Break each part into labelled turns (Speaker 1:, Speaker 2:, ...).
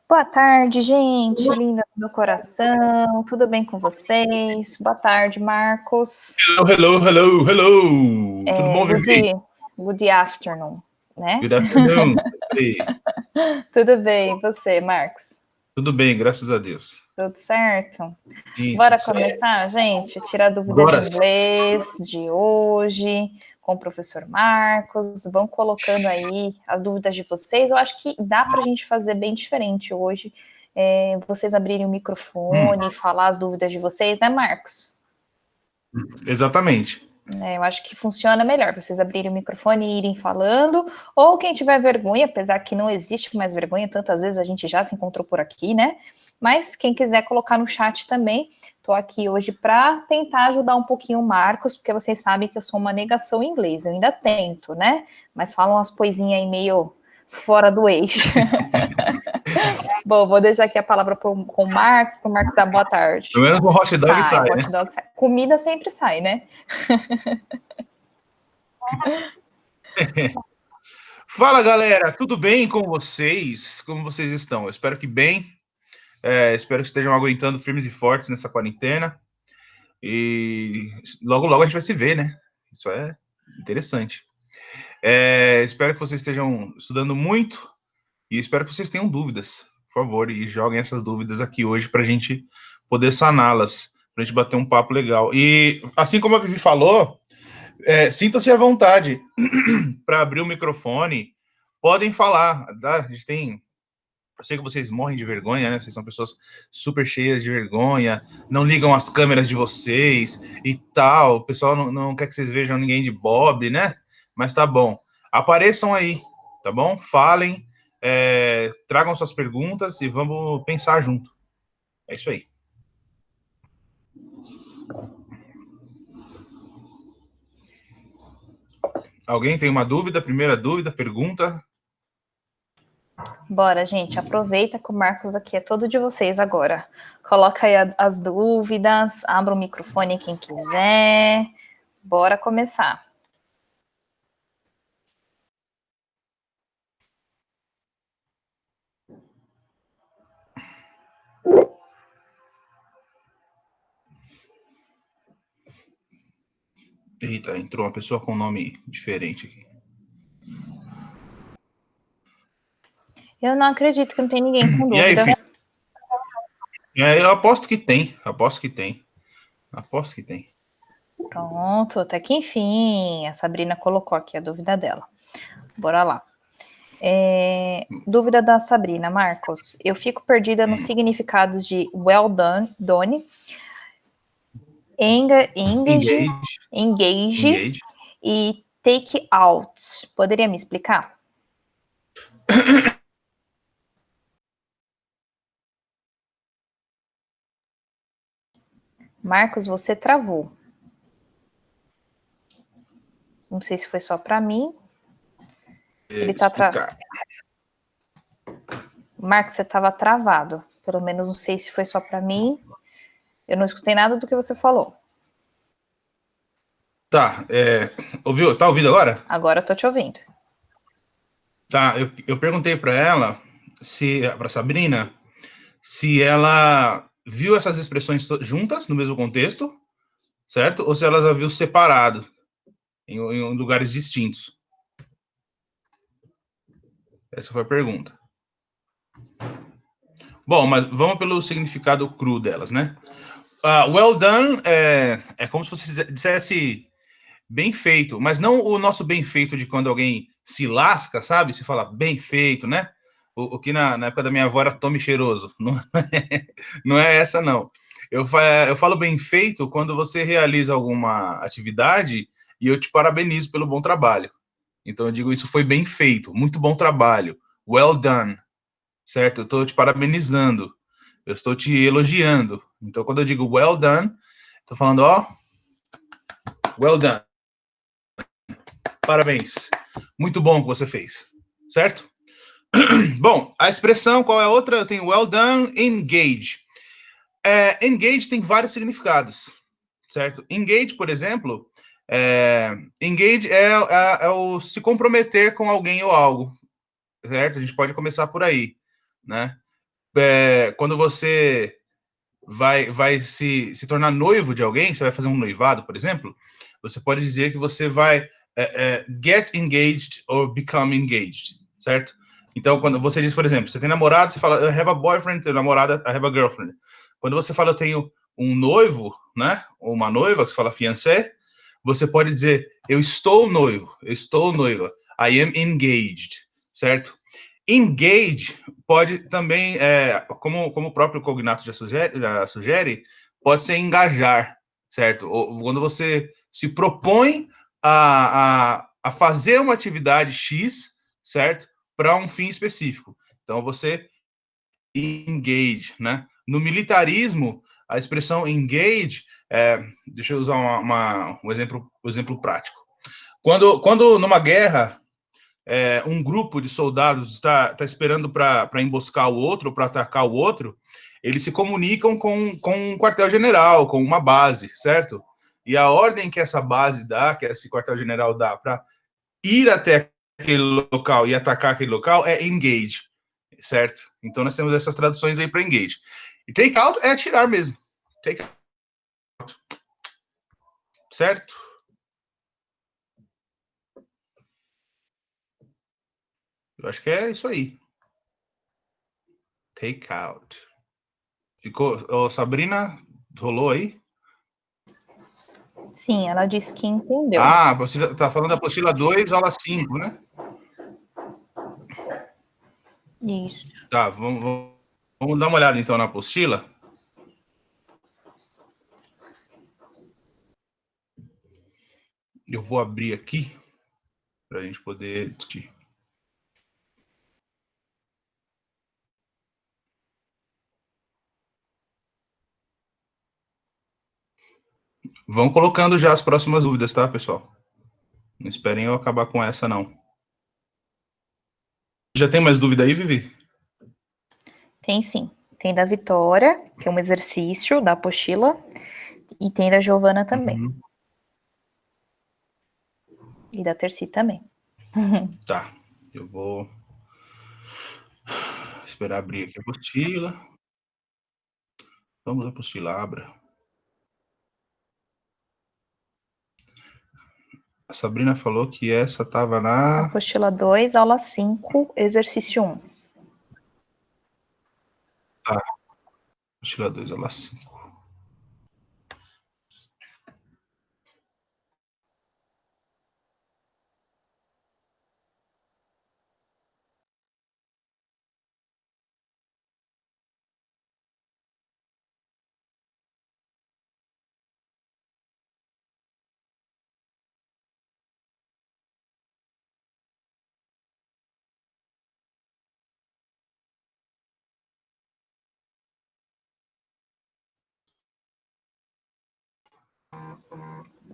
Speaker 1: Boa tarde, gente, linda do meu coração, tudo bem com vocês? Boa tarde, Marcos.
Speaker 2: Hello. Tudo bom, Vivi?
Speaker 1: Good afternoon, né?
Speaker 2: Good afternoon.
Speaker 1: Tudo bem, e você, Marcos?
Speaker 2: Tudo bem, graças a Deus.
Speaker 1: Tudo certo?
Speaker 2: Sim,
Speaker 1: Bora começar, gente? Tirar dúvida de inglês de hoje com o professor Marcos. Vão colocando aí as dúvidas de vocês. Eu acho que dá para a gente fazer bem diferente hoje. Vocês abrirem o microfone e falar as dúvidas de vocês, né, Marcos?
Speaker 2: Exatamente.
Speaker 1: Eu acho que funciona melhor vocês abrirem o microfone e irem falando, ou quem tiver vergonha, apesar que não existe mais vergonha, tantas vezes a gente já se encontrou por aqui, né? Mas quem quiser colocar no chat também, tô aqui hoje para tentar ajudar um pouquinho o Marcos, porque vocês sabem que eu sou uma negação em inglês, eu ainda tento, né? Mas falam umas coisinhas aí meio fora do eixo. Bom, vou deixar aqui a palavra com o Marcos, para o Marcos dar boa tarde.
Speaker 2: Pelo menos o hot dog sai,
Speaker 1: hot dog sai. Comida sempre sai, né?
Speaker 2: Fala, galera, tudo bem com vocês? Como vocês estão? Eu espero que bem. Espero que estejam aguentando firmes e fortes nessa quarentena. E logo a gente vai se ver, né? Isso é interessante. Espero que vocês estejam estudando muito e espero que vocês tenham dúvidas, por favor, e joguem essas dúvidas aqui hoje para a gente poder saná-las, para a gente bater um papo legal. E assim como a Vivi falou, sintam-se à vontade para abrir o microfone, podem falar, tá? A gente tem... Eu sei que vocês morrem de vergonha, né? Vocês são pessoas super cheias de vergonha, não ligam as câmeras de vocês e tal. O pessoal não quer que vocês vejam ninguém de Bob, né? Mas tá bom. Apareçam aí, tá bom? Falem, tragam suas perguntas e vamos pensar junto. É isso aí. Alguém tem uma dúvida? Primeira dúvida, pergunta?
Speaker 1: Bora, gente, aproveita que o Marcos aqui é todo de vocês agora. Coloca aí as dúvidas, abra o microfone quem quiser. Bora começar.
Speaker 2: Eita, entrou uma pessoa com um nome diferente aqui.
Speaker 1: Eu não acredito que não tem ninguém com dúvida.
Speaker 2: E aí, filho? Eu aposto que tem.
Speaker 1: Pronto, até que enfim, a Sabrina colocou aqui a dúvida dela. Bora lá. Dúvida da Sabrina, Marcos. Eu fico perdida nos significados de well done, engage e take out. Poderia me explicar? Marcos, você travou. Não sei se foi só para mim. Ele tá travado. Marcos, você estava travado. Pelo menos não sei se foi só para mim. Eu não escutei nada do que você falou.
Speaker 2: Tá, ouviu? Tá ouvindo agora?
Speaker 1: Agora eu tô te ouvindo.
Speaker 2: Tá, eu perguntei para ela, para Sabrina, se ela viu essas expressões juntas, no mesmo contexto, certo? Ou se elas a viu separado, em lugares distintos. Essa foi a pergunta. Bom, mas vamos pelo significado cru delas, né? Well done é como se você dissesse bem feito, mas não o nosso bem feito de quando alguém se lasca, sabe? Se fala bem feito, né? O que na época da minha avó era tome cheiroso. Não é essa, não. Eu falo bem feito quando você realiza alguma atividade e eu te parabenizo pelo bom trabalho. Então eu digo, isso foi bem feito, muito bom trabalho, well done, certo? Eu estou te parabenizando, eu estou te elogiando. Então quando eu digo well done, estou falando, well done. Parabéns. Muito bom que você fez, certo? Bom, a expressão, qual é a outra? Eu tenho well done, engage. Engage tem vários significados, certo? Engage, por exemplo, engage é o se comprometer com alguém ou algo, certo? A gente pode começar por aí, né? quando você vai se tornar noivo de alguém, você vai fazer um noivado, por exemplo, você pode dizer que você vai get engaged or become engaged, certo? Então, quando você diz, por exemplo, você tem namorado, você fala, I have a boyfriend, tem namorada, I have a girlfriend. Quando você fala, eu tenho um noivo, né, ou uma noiva, que você fala fiancé, você pode dizer, eu estou noivo, eu estou noiva, I am engaged, certo? Engage pode também, como o próprio cognato já sugere, pode ser engajar, certo? Ou, quando você se propõe a fazer uma atividade X, certo? Para um fim específico. Então, você engage, né? No militarismo, a expressão engage, deixa eu usar um exemplo prático. Quando numa guerra, um grupo de soldados está esperando para emboscar o outro, para atacar o outro, eles se comunicam com um quartel-general, com uma base, certo? E a ordem que essa base dá, que esse quartel-general dá para ir até aquele local e atacar aquele local é engage, certo? Então nós temos essas traduções aí para engage. E take out é atirar mesmo. Take out. Certo? Eu acho que é isso aí. Take out. Ficou. Oh, Sabrina, rolou aí?
Speaker 1: Sim, ela disse que entendeu.
Speaker 2: Ah, você tá falando da apostila 2, aula 5, né?
Speaker 1: Isso.
Speaker 2: Tá, vamos dar uma olhada então na apostila. Eu vou abrir aqui para a gente poder discutir. Vão colocando já as próximas dúvidas, tá, pessoal? Não esperem eu acabar com essa, não. Já tem mais dúvida aí, Vivi?
Speaker 1: Tem sim. Tem da Vitória, que é um exercício da apostila, e tem da Giovana também.
Speaker 2: Uhum.
Speaker 1: E da Terci também.
Speaker 2: Tá, eu vou esperar abrir aqui a apostila. Vamos à apostila, abra. A Sabrina falou que essa estava na...
Speaker 1: Apostila 2, aula 5, exercício 1.
Speaker 2: Tá, apostila 2, aula 5.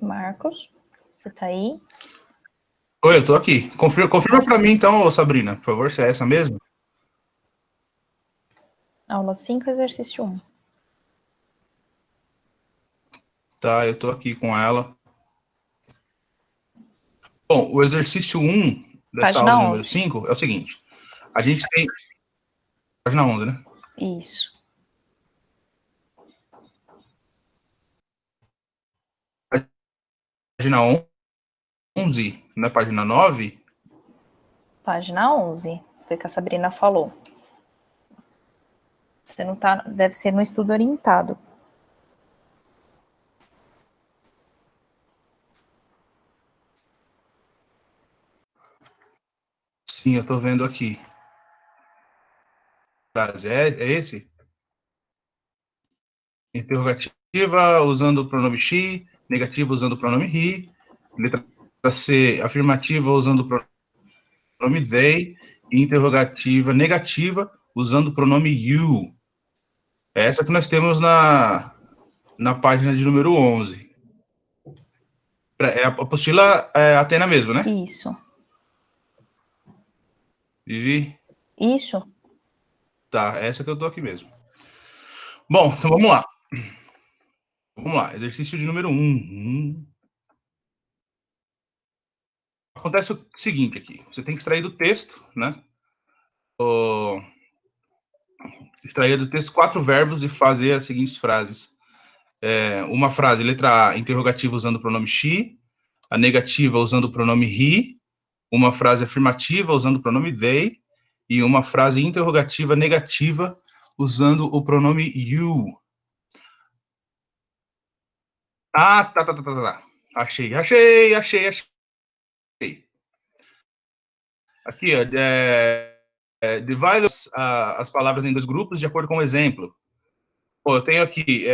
Speaker 1: Marcos, você tá aí?
Speaker 2: Oi, eu tô aqui. Confirma para mim, então, Sabrina, por favor, se é essa mesmo.
Speaker 1: Aula 5, exercício 1.
Speaker 2: Tá, eu tô aqui com ela. Bom, o exercício 1 dessa
Speaker 1: Página
Speaker 2: aula de número
Speaker 1: 11.
Speaker 2: 5 é o seguinte. A gente tem... Página 11, né?
Speaker 1: Isso.
Speaker 2: Página 11, não é página 9?
Speaker 1: Página 11. Foi o que a Sabrina falou. Você não tá... Deve ser no estudo orientado.
Speaker 2: Sim, eu tô vendo aqui. É esse? Interrogativa usando o pronome she, negativa usando o pronome he, letra C, afirmativa usando o pronome they, e interrogativa negativa usando o pronome you. É essa que nós temos na página de número 11. É a apostila Atena mesmo, né?
Speaker 1: Isso.
Speaker 2: Vivi?
Speaker 1: Isso.
Speaker 2: Tá, essa que eu tô aqui mesmo. Bom, então vamos lá. Vamos lá, exercício de número 1. Acontece o seguinte aqui, você tem que extrair do texto, né? extrair do texto 4 verbos e fazer as seguintes frases. Uma frase, letra A, interrogativa usando o pronome she, a negativa usando o pronome he, uma frase afirmativa usando o pronome they, e uma frase interrogativa negativa usando o pronome you. Ah, tá. Achei. Aqui, ó, divide as palavras em 2 grupos de acordo com o exemplo. Pô, eu tenho aqui,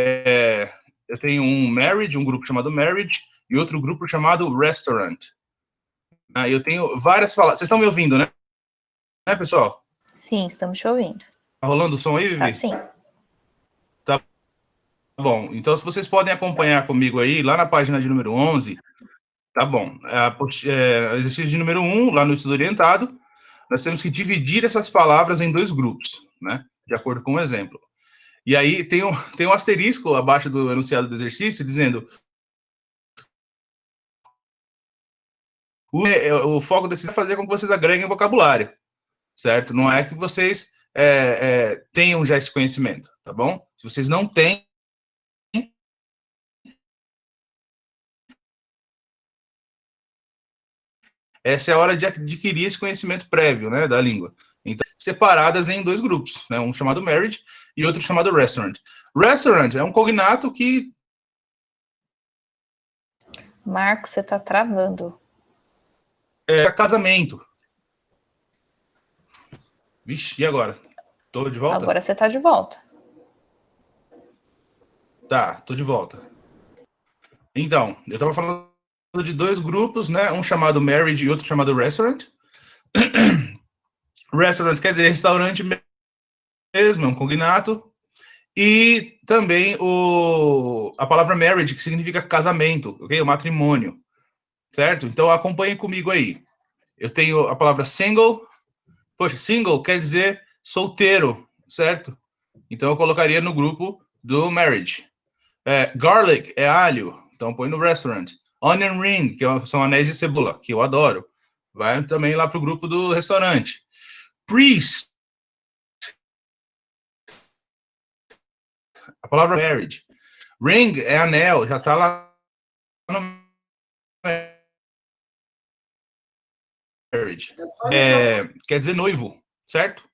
Speaker 2: eu tenho um marriage, um grupo chamado marriage, e outro grupo chamado restaurant. Eu tenho várias palavras. Vocês estão me ouvindo, né? Pessoal?
Speaker 1: Sim, estamos te ouvindo.
Speaker 2: Tá rolando o som aí, Vivi?
Speaker 1: Tá, sim.
Speaker 2: Tá bom. Então, se vocês podem acompanhar comigo aí, lá na página de número 11, tá bom. Exercício de número 1, lá no estudo orientado, nós temos que dividir essas palavras em 2 grupos, né? De acordo com o exemplo. E aí tem um asterisco abaixo do enunciado do exercício dizendo o foco desse é fazer com que vocês agreguem vocabulário, certo? Não é que vocês tenham já esse conhecimento, tá bom? Se vocês não têm, essa é a hora de adquirir esse conhecimento prévio, né, da língua. Então, separadas em 2 grupos, né, um chamado marriage e outro chamado restaurant. Restaurant é um cognato que...
Speaker 1: Marcos, você tá travando.
Speaker 2: Casamento. Vixe, e agora? Tô de volta?
Speaker 1: Agora você tá de volta.
Speaker 2: Tá, tô de volta. Então, eu tava falando de 2 grupos, né, um chamado marriage e outro chamado restaurant. Restaurant quer dizer restaurante mesmo, é um cognato. E também a palavra marriage, que significa casamento, ok? O matrimônio, certo? Então, acompanhem comigo aí. Eu tenho a palavra single. Poxa, single quer dizer solteiro, certo? Então, eu colocaria no grupo do marriage. Garlic é alho, então põe no restaurant. Onion ring, que são anéis de cebola, que eu adoro. Vai também lá para o grupo do restaurante. Priest, a palavra marriage. Ring é anel, já está lá no marriage. Quer dizer noivo, certo?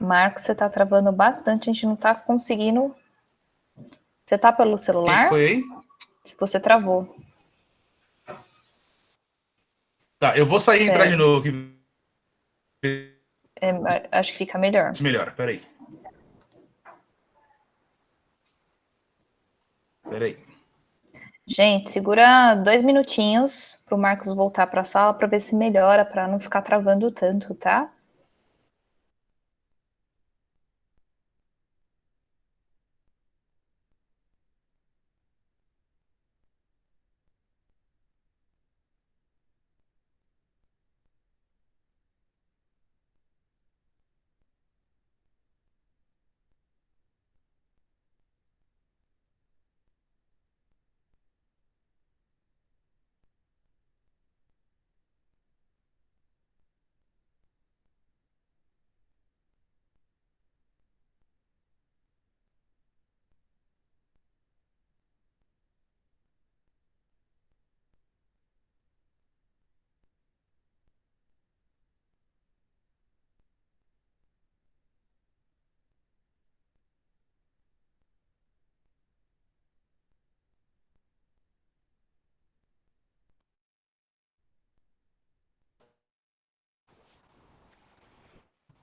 Speaker 1: Marcos, você tá travando bastante, a gente não tá conseguindo. Você tá pelo celular?
Speaker 2: Quem foi aí?
Speaker 1: Se você travou.
Speaker 2: Tá, eu vou sair e entrar de novo aqui.
Speaker 1: Acho que fica melhor.
Speaker 2: Melhor, peraí.
Speaker 1: Gente, segura 2 minutinhos pro Marcos voltar para a sala para ver se melhora, para não ficar travando tanto, tá?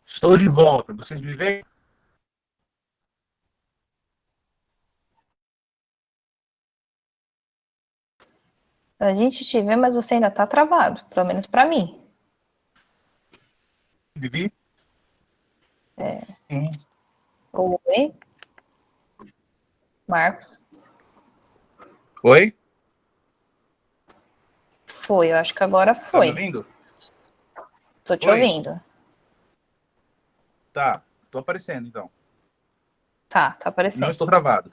Speaker 2: Estou de volta. Vocês me veem?
Speaker 1: A gente te vê, mas você ainda tá travado, pelo menos para mim.
Speaker 2: Vivi?
Speaker 1: Oi? Marcos?
Speaker 2: Oi?
Speaker 1: Foi, eu acho que agora
Speaker 2: Tá me
Speaker 1: foi.
Speaker 2: ouvindo?
Speaker 1: Tô te
Speaker 2: Oi?
Speaker 1: ouvindo.
Speaker 2: Tá, tô aparecendo então.
Speaker 1: Tá aparecendo.
Speaker 2: Não estou travado.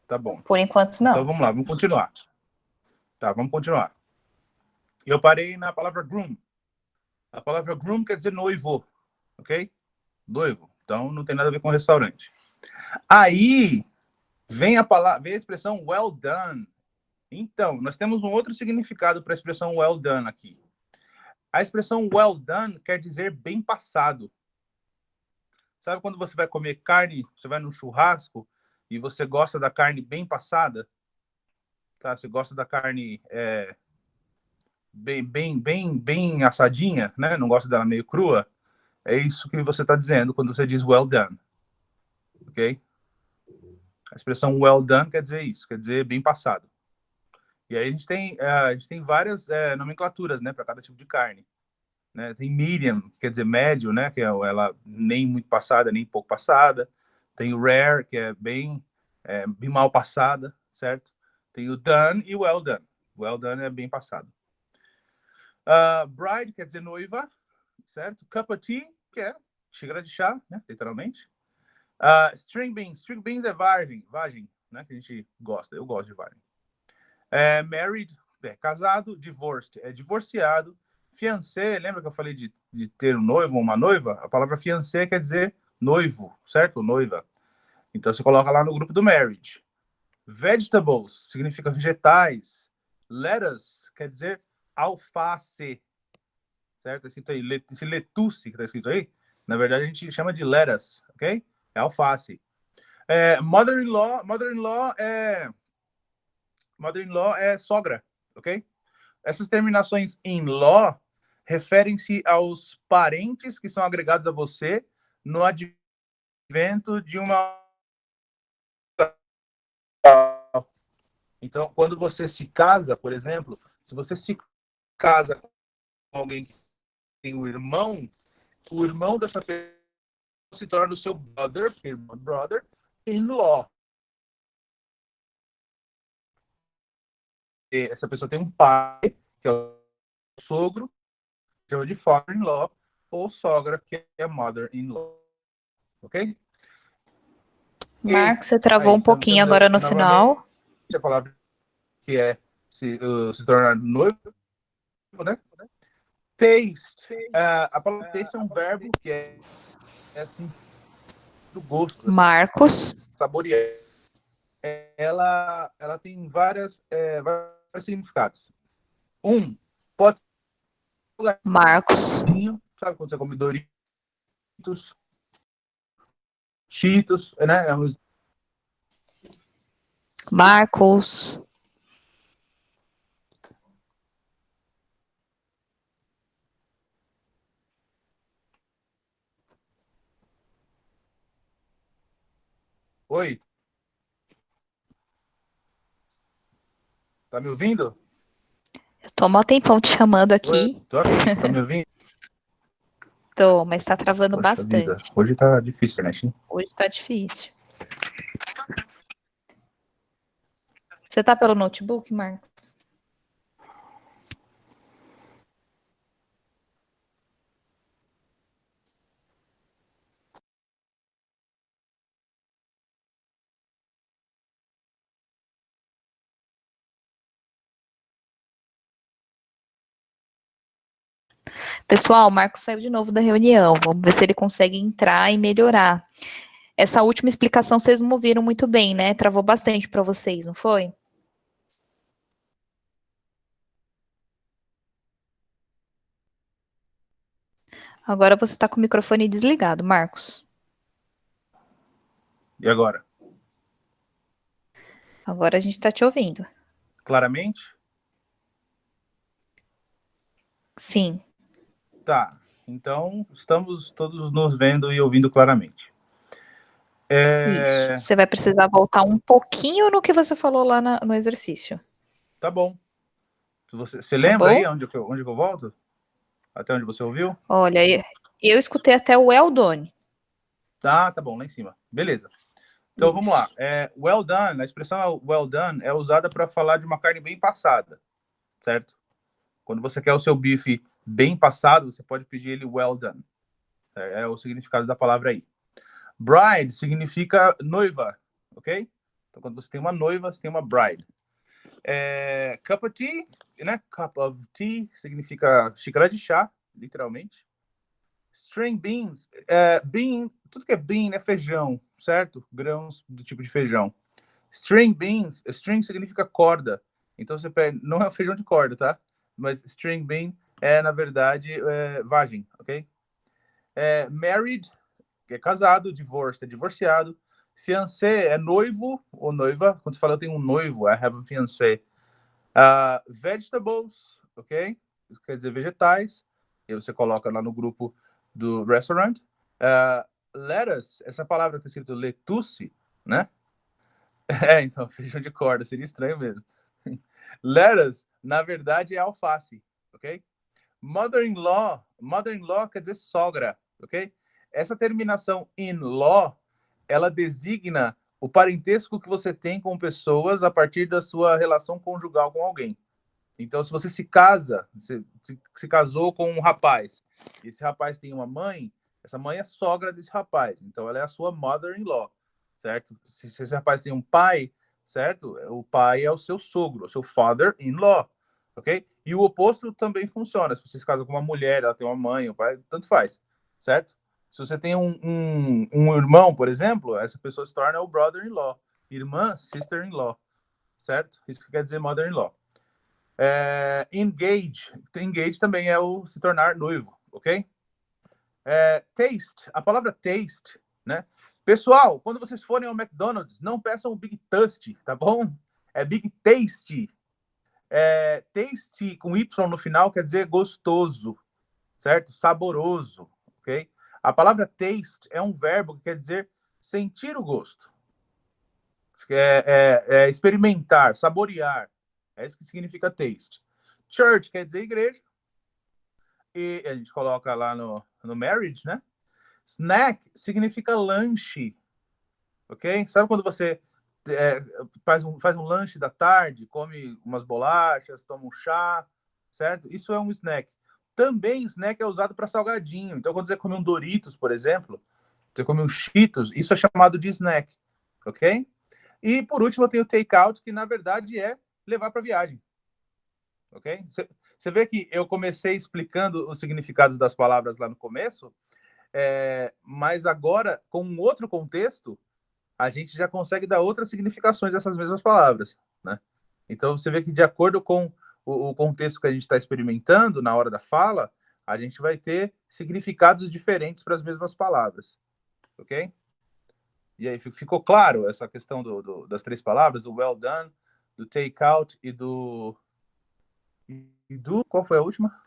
Speaker 2: Tá bom.
Speaker 1: Por enquanto, não.
Speaker 2: Então vamos lá, vamos continuar. Tá, vamos continuar. Eu parei na palavra groom. A palavra groom quer dizer noivo, ok? Noivo. Então, não tem nada a ver com restaurante. Aí, vem a expressão well done. Então, nós temos um outro significado para a expressão well done aqui. A expressão well done quer dizer bem passado. Sabe quando você vai comer carne, você vai no churrasco e você gosta da carne bem passada? Tá? Você gosta da carne bem assadinha, né? Não gosta dela meio crua? É isso que você está dizendo quando você diz well done. Ok? A expressão well done quer dizer isso, quer dizer bem passado. E aí a gente tem várias nomenclaturas, né, para cada tipo de carne. Né? Tem medium, que quer dizer médio, né, que é ela nem muito passada, nem pouco passada. Tem o rare, que é bem mal passada, certo? Tem o done e o well done. Well done é bem passado. Bride quer dizer noiva, certo? Cup of tea, que é xícara de chá, né, literalmente. String beans é vagem, né, que a gente gosta. Eu gosto de vagem. Married é casado, divorced é divorciado. Fiancé, lembra que eu falei de ter um noivo ou uma noiva? A palavra fiancé quer dizer noivo, certo? Noiva. Então você coloca lá no grupo do marriage. Vegetables significa vegetais. Lettuce quer dizer alface, certo? Esse lettuce que está escrito aí, na verdade a gente chama de lettuce, ok? É alface. Mother-in-law é sogra, ok? Essas terminações in law referem-se aos parentes que são agregados a você no advento de uma... Então, quando você se casa, por exemplo, se você se casa com alguém que tem um irmão, o irmão dessa pessoa se torna o seu brother in law. E essa pessoa tem um pai, que é o sogro, chama de father-in-law, ou sogra, que é mother-in-law. Ok?
Speaker 1: Marcos, você travou um pouquinho agora no final.
Speaker 2: A palavra que é se tornar noivo, né? Taste. A palavra taste é um verbo que é assim, do gosto.
Speaker 1: Marcos.
Speaker 2: Saborear. Ela tem vários significados. Pode ser
Speaker 1: Marcos.
Speaker 2: sabe quando você come Doritos, Cheetos, né?
Speaker 1: Marcos.
Speaker 2: Oi? Tá me ouvindo?
Speaker 1: Eu tô há um tempão te chamando aqui.
Speaker 2: Oi, tô aqui, tá me ouvindo?
Speaker 1: Tô, mas tá travando
Speaker 2: Poxa
Speaker 1: bastante.
Speaker 2: vida. Hoje tá difícil, né?
Speaker 1: Hoje tá difícil. Você tá pelo notebook, Marcos? Pessoal, o Marcos saiu de novo da reunião. Vamos ver se ele consegue entrar e melhorar. Essa última explicação vocês não ouviram muito bem, né? Travou bastante para vocês, não foi? Agora você está com o microfone desligado, Marcos.
Speaker 2: E agora?
Speaker 1: Agora a gente está te ouvindo.
Speaker 2: Claramente?
Speaker 1: Sim.
Speaker 2: Tá. Então, estamos todos nos vendo e ouvindo claramente.
Speaker 1: Isso. Você vai precisar voltar um pouquinho no que você falou lá no exercício.
Speaker 2: Tá bom. Você lembra aí onde eu volto? Até onde você ouviu?
Speaker 1: Olha, eu escutei até o well done.
Speaker 2: Tá bom, lá em cima. Beleza. Então, vamos lá. Well done, a expressão well done é usada para falar de uma carne bem passada, certo? Quando você quer o seu bife bem passado, você pode pedir ele well done. É o significado da palavra aí. Bride significa noiva, ok? Então, quando você tem uma noiva, você tem uma bride. Cup of tea, né? Cup of tea significa xícara de chá, literalmente. String beans, bean, tudo que é bean é feijão, certo? Grãos do tipo de feijão. String beans, string significa corda. Então você pega, não é feijão de corda, tá? Mas string bean na verdade, vagem, ok? Married, que é casado, divorced é divorciado. Fiancé é noivo ou noiva. Quando você fala eu tenho um noivo, I have a fiancé. Vegetables, ok? Isso quer dizer vegetais. E você coloca lá no grupo do restaurant. Lettuce, essa palavra está escrito lettuce, né? Então, feijão de corda, seria estranho mesmo. Lettuce, na verdade, é alface, ok? Mother-in-law quer dizer sogra, ok? Essa terminação in-law, ela designa o parentesco que você tem com pessoas a partir da sua relação conjugal com alguém. Então, se você se casa, se casou com um rapaz, e esse rapaz tem uma mãe, essa mãe é sogra desse rapaz. Então, ela é a sua mother-in-law, certo? Se esse rapaz tem um pai, certo? O pai é o seu sogro, o seu father-in-law, ok? E o oposto também funciona. Se você se casa com uma mulher, ela tem uma mãe, um pai, tanto faz, certo? Se você tem um irmão, por exemplo, essa pessoa se torna o brother-in-law. Irmã, sister-in-law, certo? Isso que quer dizer mother-in-law. Engage também é o se tornar noivo, ok? Taste, a palavra taste, né? Pessoal, quando vocês forem ao McDonald's, não peçam o Big Tasty, tá bom? É Big Tasty. Tasty com Y no final quer dizer gostoso, certo? Saboroso, ok? A palavra taste é um verbo que quer dizer sentir o gosto. Experimentar, saborear. É isso que significa taste. Church quer dizer igreja. E a gente coloca lá no marriage, né? Snack significa lanche. Ok? Sabe quando você faz um lanche da tarde, come umas bolachas, toma um chá, certo? Isso é um snack. Também snack é usado para salgadinho. Então, quando você come um Doritos, por exemplo, você come um Cheetos, isso é chamado de snack. Ok? E, por último, eu tenho o take-out, que, na verdade, é levar para viagem. Ok? Você vê que eu comecei explicando os significados das palavras lá no começo, mas agora, com um outro contexto, a gente já consegue dar outras significações dessas mesmas palavras, né? Então, você vê que, de acordo com o contexto que a gente está experimentando na hora da fala, a gente vai ter significados diferentes para as mesmas palavras, ok? E aí, ficou claro essa questão das três palavras, do well done, do take out e do... Qual foi a última?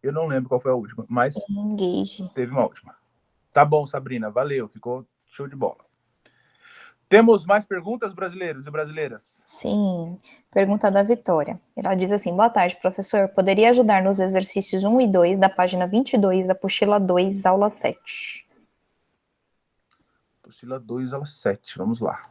Speaker 2: Eu não lembro qual foi a última, mas
Speaker 1: Engage.
Speaker 2: teve uma última. Tá bom, Sabrina, valeu, ficou show de bola. Temos mais perguntas, brasileiros e brasileiras?
Speaker 1: Sim, pergunta da Vitória. Ela diz assim: boa tarde, professor. Poderia ajudar nos exercícios 1 e 2 da página 22, apostila 2, aula 7?
Speaker 2: Apostila 2, aula 7, vamos lá.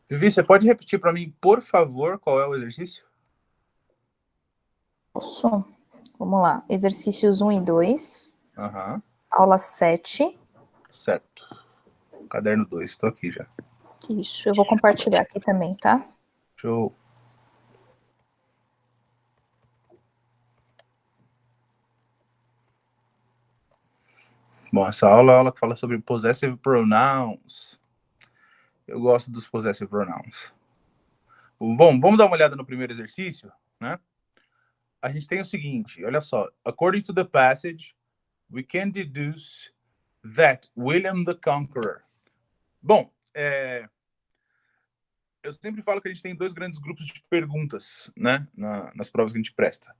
Speaker 2: Vivi, você pode repetir para mim, por favor, qual é o exercício?
Speaker 1: Posso? Vamos lá. Exercícios 1 e 2, aula 7.
Speaker 2: Certo. Caderno 2, estou aqui já.
Speaker 1: Isso, eu vou compartilhar aqui também, tá?
Speaker 2: Show. Bom, essa aula é a aula que fala sobre possessive pronouns. Eu gosto dos possessive pronouns. Bom, vamos dar uma olhada no primeiro exercício, né? A gente tem o seguinte, olha só. According to the passage, we can deduce that William the Conqueror. Bom, eu sempre falo que a gente tem dois grandes grupos de perguntas, né, nas provas que a gente presta.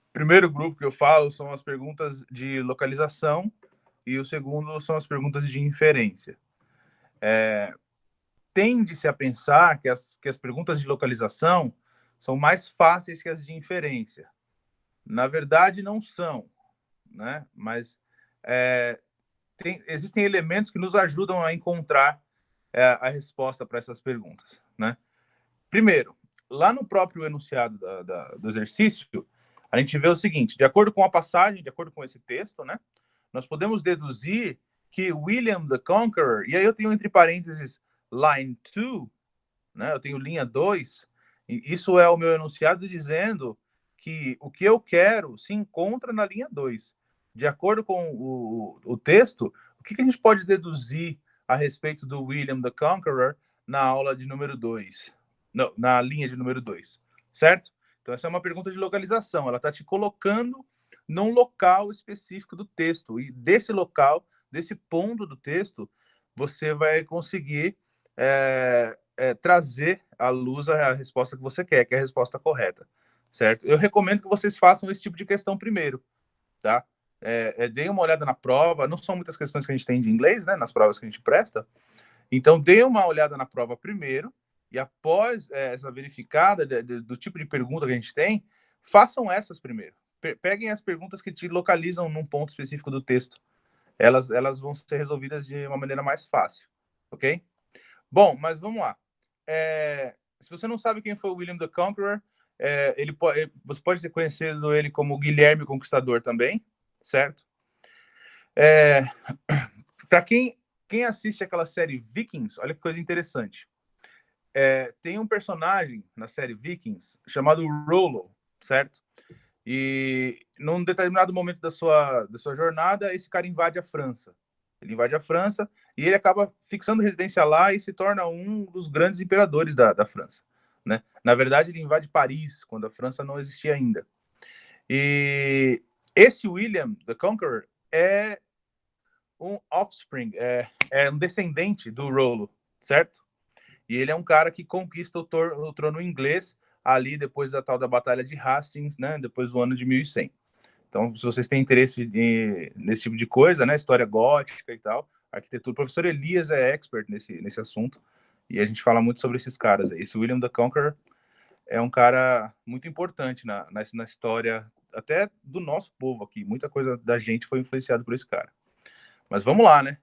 Speaker 2: O primeiro grupo que eu falo são as perguntas de localização e o segundo são as perguntas de inferência. Tende-se a pensar que as perguntas de localização são mais fáceis que as de inferência. Na verdade, não são, né? Mas existem elementos que nos ajudam a encontrar a resposta para essas perguntas, né? Primeiro, lá no próprio enunciado do exercício, a gente vê o seguinte: de acordo com a passagem, de acordo com esse texto, né, nós podemos deduzir que William the Conqueror, e aí eu tenho entre parênteses line 2, né, eu tenho linha 2, e isso é o meu enunciado dizendo que o que eu quero se encontra na linha 2. De acordo com o texto, o que a gente pode deduzir a respeito do William the Conqueror na aula de número 2? Não, na linha de número 2, certo? Então, essa é uma pergunta de localização. Ela está te colocando num local específico do texto. E desse local, desse ponto do texto, você vai conseguir trazer à luz a resposta que você quer, que é a resposta correta, certo? Eu recomendo que vocês façam esse tipo de questão primeiro, tá? Deem uma olhada na prova. Não são muitas questões que a gente tem de inglês, né, nas provas que a gente presta. Então, deem uma olhada na prova primeiro, e após essa verificada do tipo de pergunta que a gente tem, façam essas primeiro. Peguem as perguntas que te localizam num ponto específico do texto. Elas vão ser resolvidas de uma maneira mais fácil, ok? Bom, mas vamos lá. Se você não sabe quem foi o William the Conqueror, você pode ter conhecido ele como Guilherme Conquistador também, certo? Para quem assiste aquela série Vikings, olha que coisa interessante. Tem um personagem na série Vikings chamado Rollo, certo? E num determinado momento da sua jornada, esse cara invade a França. Ele invade a França e ele acaba fixando residência lá e se torna um dos grandes imperadores da França, né? Na verdade, ele invade Paris, quando a França não existia ainda. E esse William the Conqueror é um offspring, um descendente do Rollo, certo? E ele é um cara que conquista o trono inglês ali depois da tal da Batalha de Hastings, né? Depois do ano de 1100. Então, se vocês têm interesse nesse tipo de coisa, né? História gótica e tal, arquitetura, o professor Elias é expert nesse assunto. E a gente fala muito sobre esses caras aí. Esse William the Conqueror é um cara muito importante na história até do nosso povo aqui. Muita coisa da gente foi influenciada por esse cara. Mas vamos lá, né?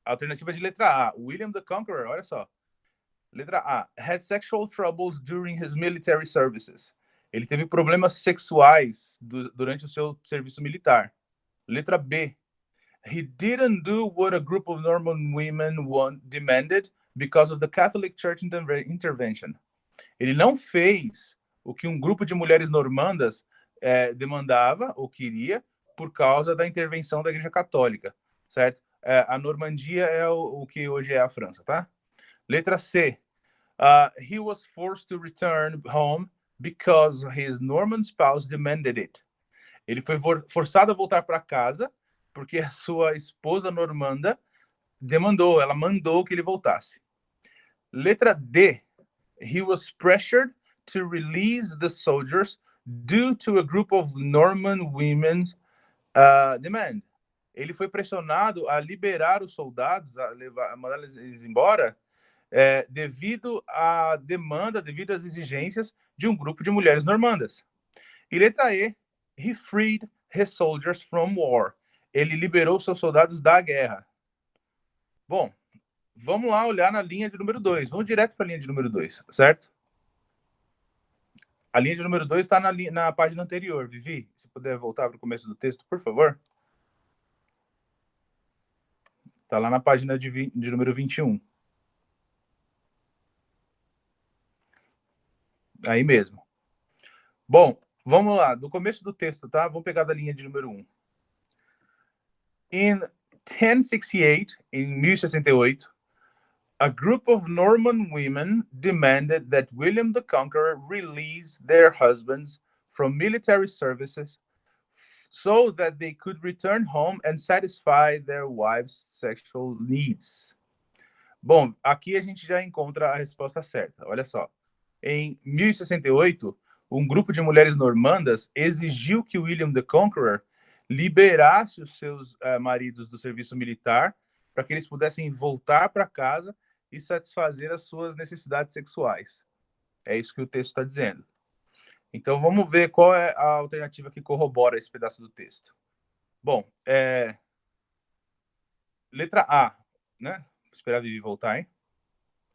Speaker 2: Alternativa de letra A. William the Conqueror, olha só. Letra A. Had sexual troubles during his military services. Ele teve problemas sexuais durante o seu serviço militar. Letra B. He didn't do what a group of Norman women demanded because of the Catholic Church intervention. Ele não fez o que um grupo de mulheres normandas demandava ou queria por causa da intervenção da Igreja Católica, certo? A Normandia é o que hoje é a França, tá? Letra C. He was forced to return home because his Norman spouse demanded it. Ele foi forçado a voltar para casa porque a sua esposa normanda ela mandou que ele voltasse. Letra D. He was pressured to release the soldiers due to a group of Norman women demand. Ele foi pressionado a liberar os soldados, a mandar eles embora, devido à demanda, devido às exigências de um grupo de mulheres normandas. E letra E, he freed his soldiers from war. Ele liberou seus soldados da guerra. Bom, vamos lá olhar na linha de número 2. Vamos direto para a linha de número 2, certo? A linha de número 2 está na página anterior. Vivi, se puder voltar para o começo do texto, por favor. Está lá na página de número 21. Aí mesmo. Bom, vamos lá, do começo do texto, tá? Vamos pegar da linha de número 1. In 1068, em 1068, a group of Norman women demanded that William the Conqueror release their husbands from military services so that they could return home and satisfy their wives' sexual needs. Bom, aqui a gente já encontra a resposta certa. Olha só. Em 1068, um grupo de mulheres normandas exigiu que William the Conqueror liberasse os seus maridos do serviço militar para que eles pudessem voltar para casa e satisfazer as suas necessidades sexuais. É isso que o texto está dizendo. Então, vamos ver qual é a alternativa que corrobora esse pedaço do texto. Bom, letra A, né? Vou esperar a Vivi voltar, hein?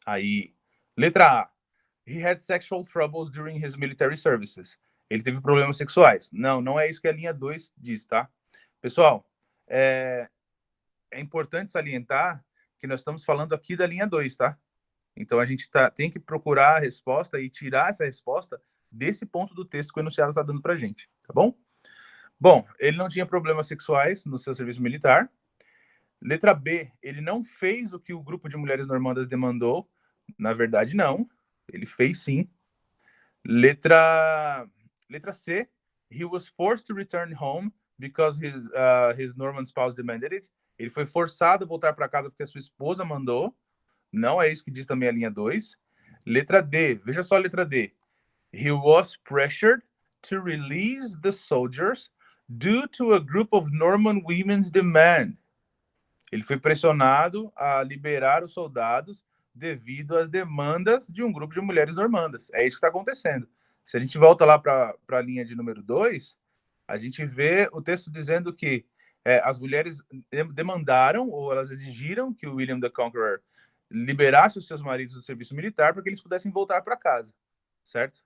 Speaker 2: Aí, letra A. He had sexual troubles during his military services. Ele teve problemas sexuais. Não, não é isso que a linha 2 diz, tá? Pessoal, é importante salientar que nós estamos falando aqui da linha 2, tá? Então, a gente tem que procurar a resposta e tirar essa resposta desse ponto do texto que o enunciado está dando para a gente, tá bom? Bom, ele não tinha problemas sexuais no seu serviço militar. Letra B, ele não fez o que o grupo de mulheres normandas demandou. Na verdade, não. Ele fez sim. Letra C, he was forced to return home because his Norman spouse demanded it. Ele foi forçado a voltar para casa porque a sua esposa mandou. Não é isso que diz também a linha 2. Letra D, veja só a letra D. He was pressured to release the soldiers due to a group of Norman women's demand. Ele foi pressionado a liberar os soldados devido às demandas de um grupo de mulheres normandas. É isso que está acontecendo. Se a gente volta lá para a linha de número 2, a gente vê o texto dizendo que as mulheres demandaram, ou elas exigiram que o William the Conqueror liberasse os seus maridos do serviço militar para que eles pudessem voltar para casa, certo?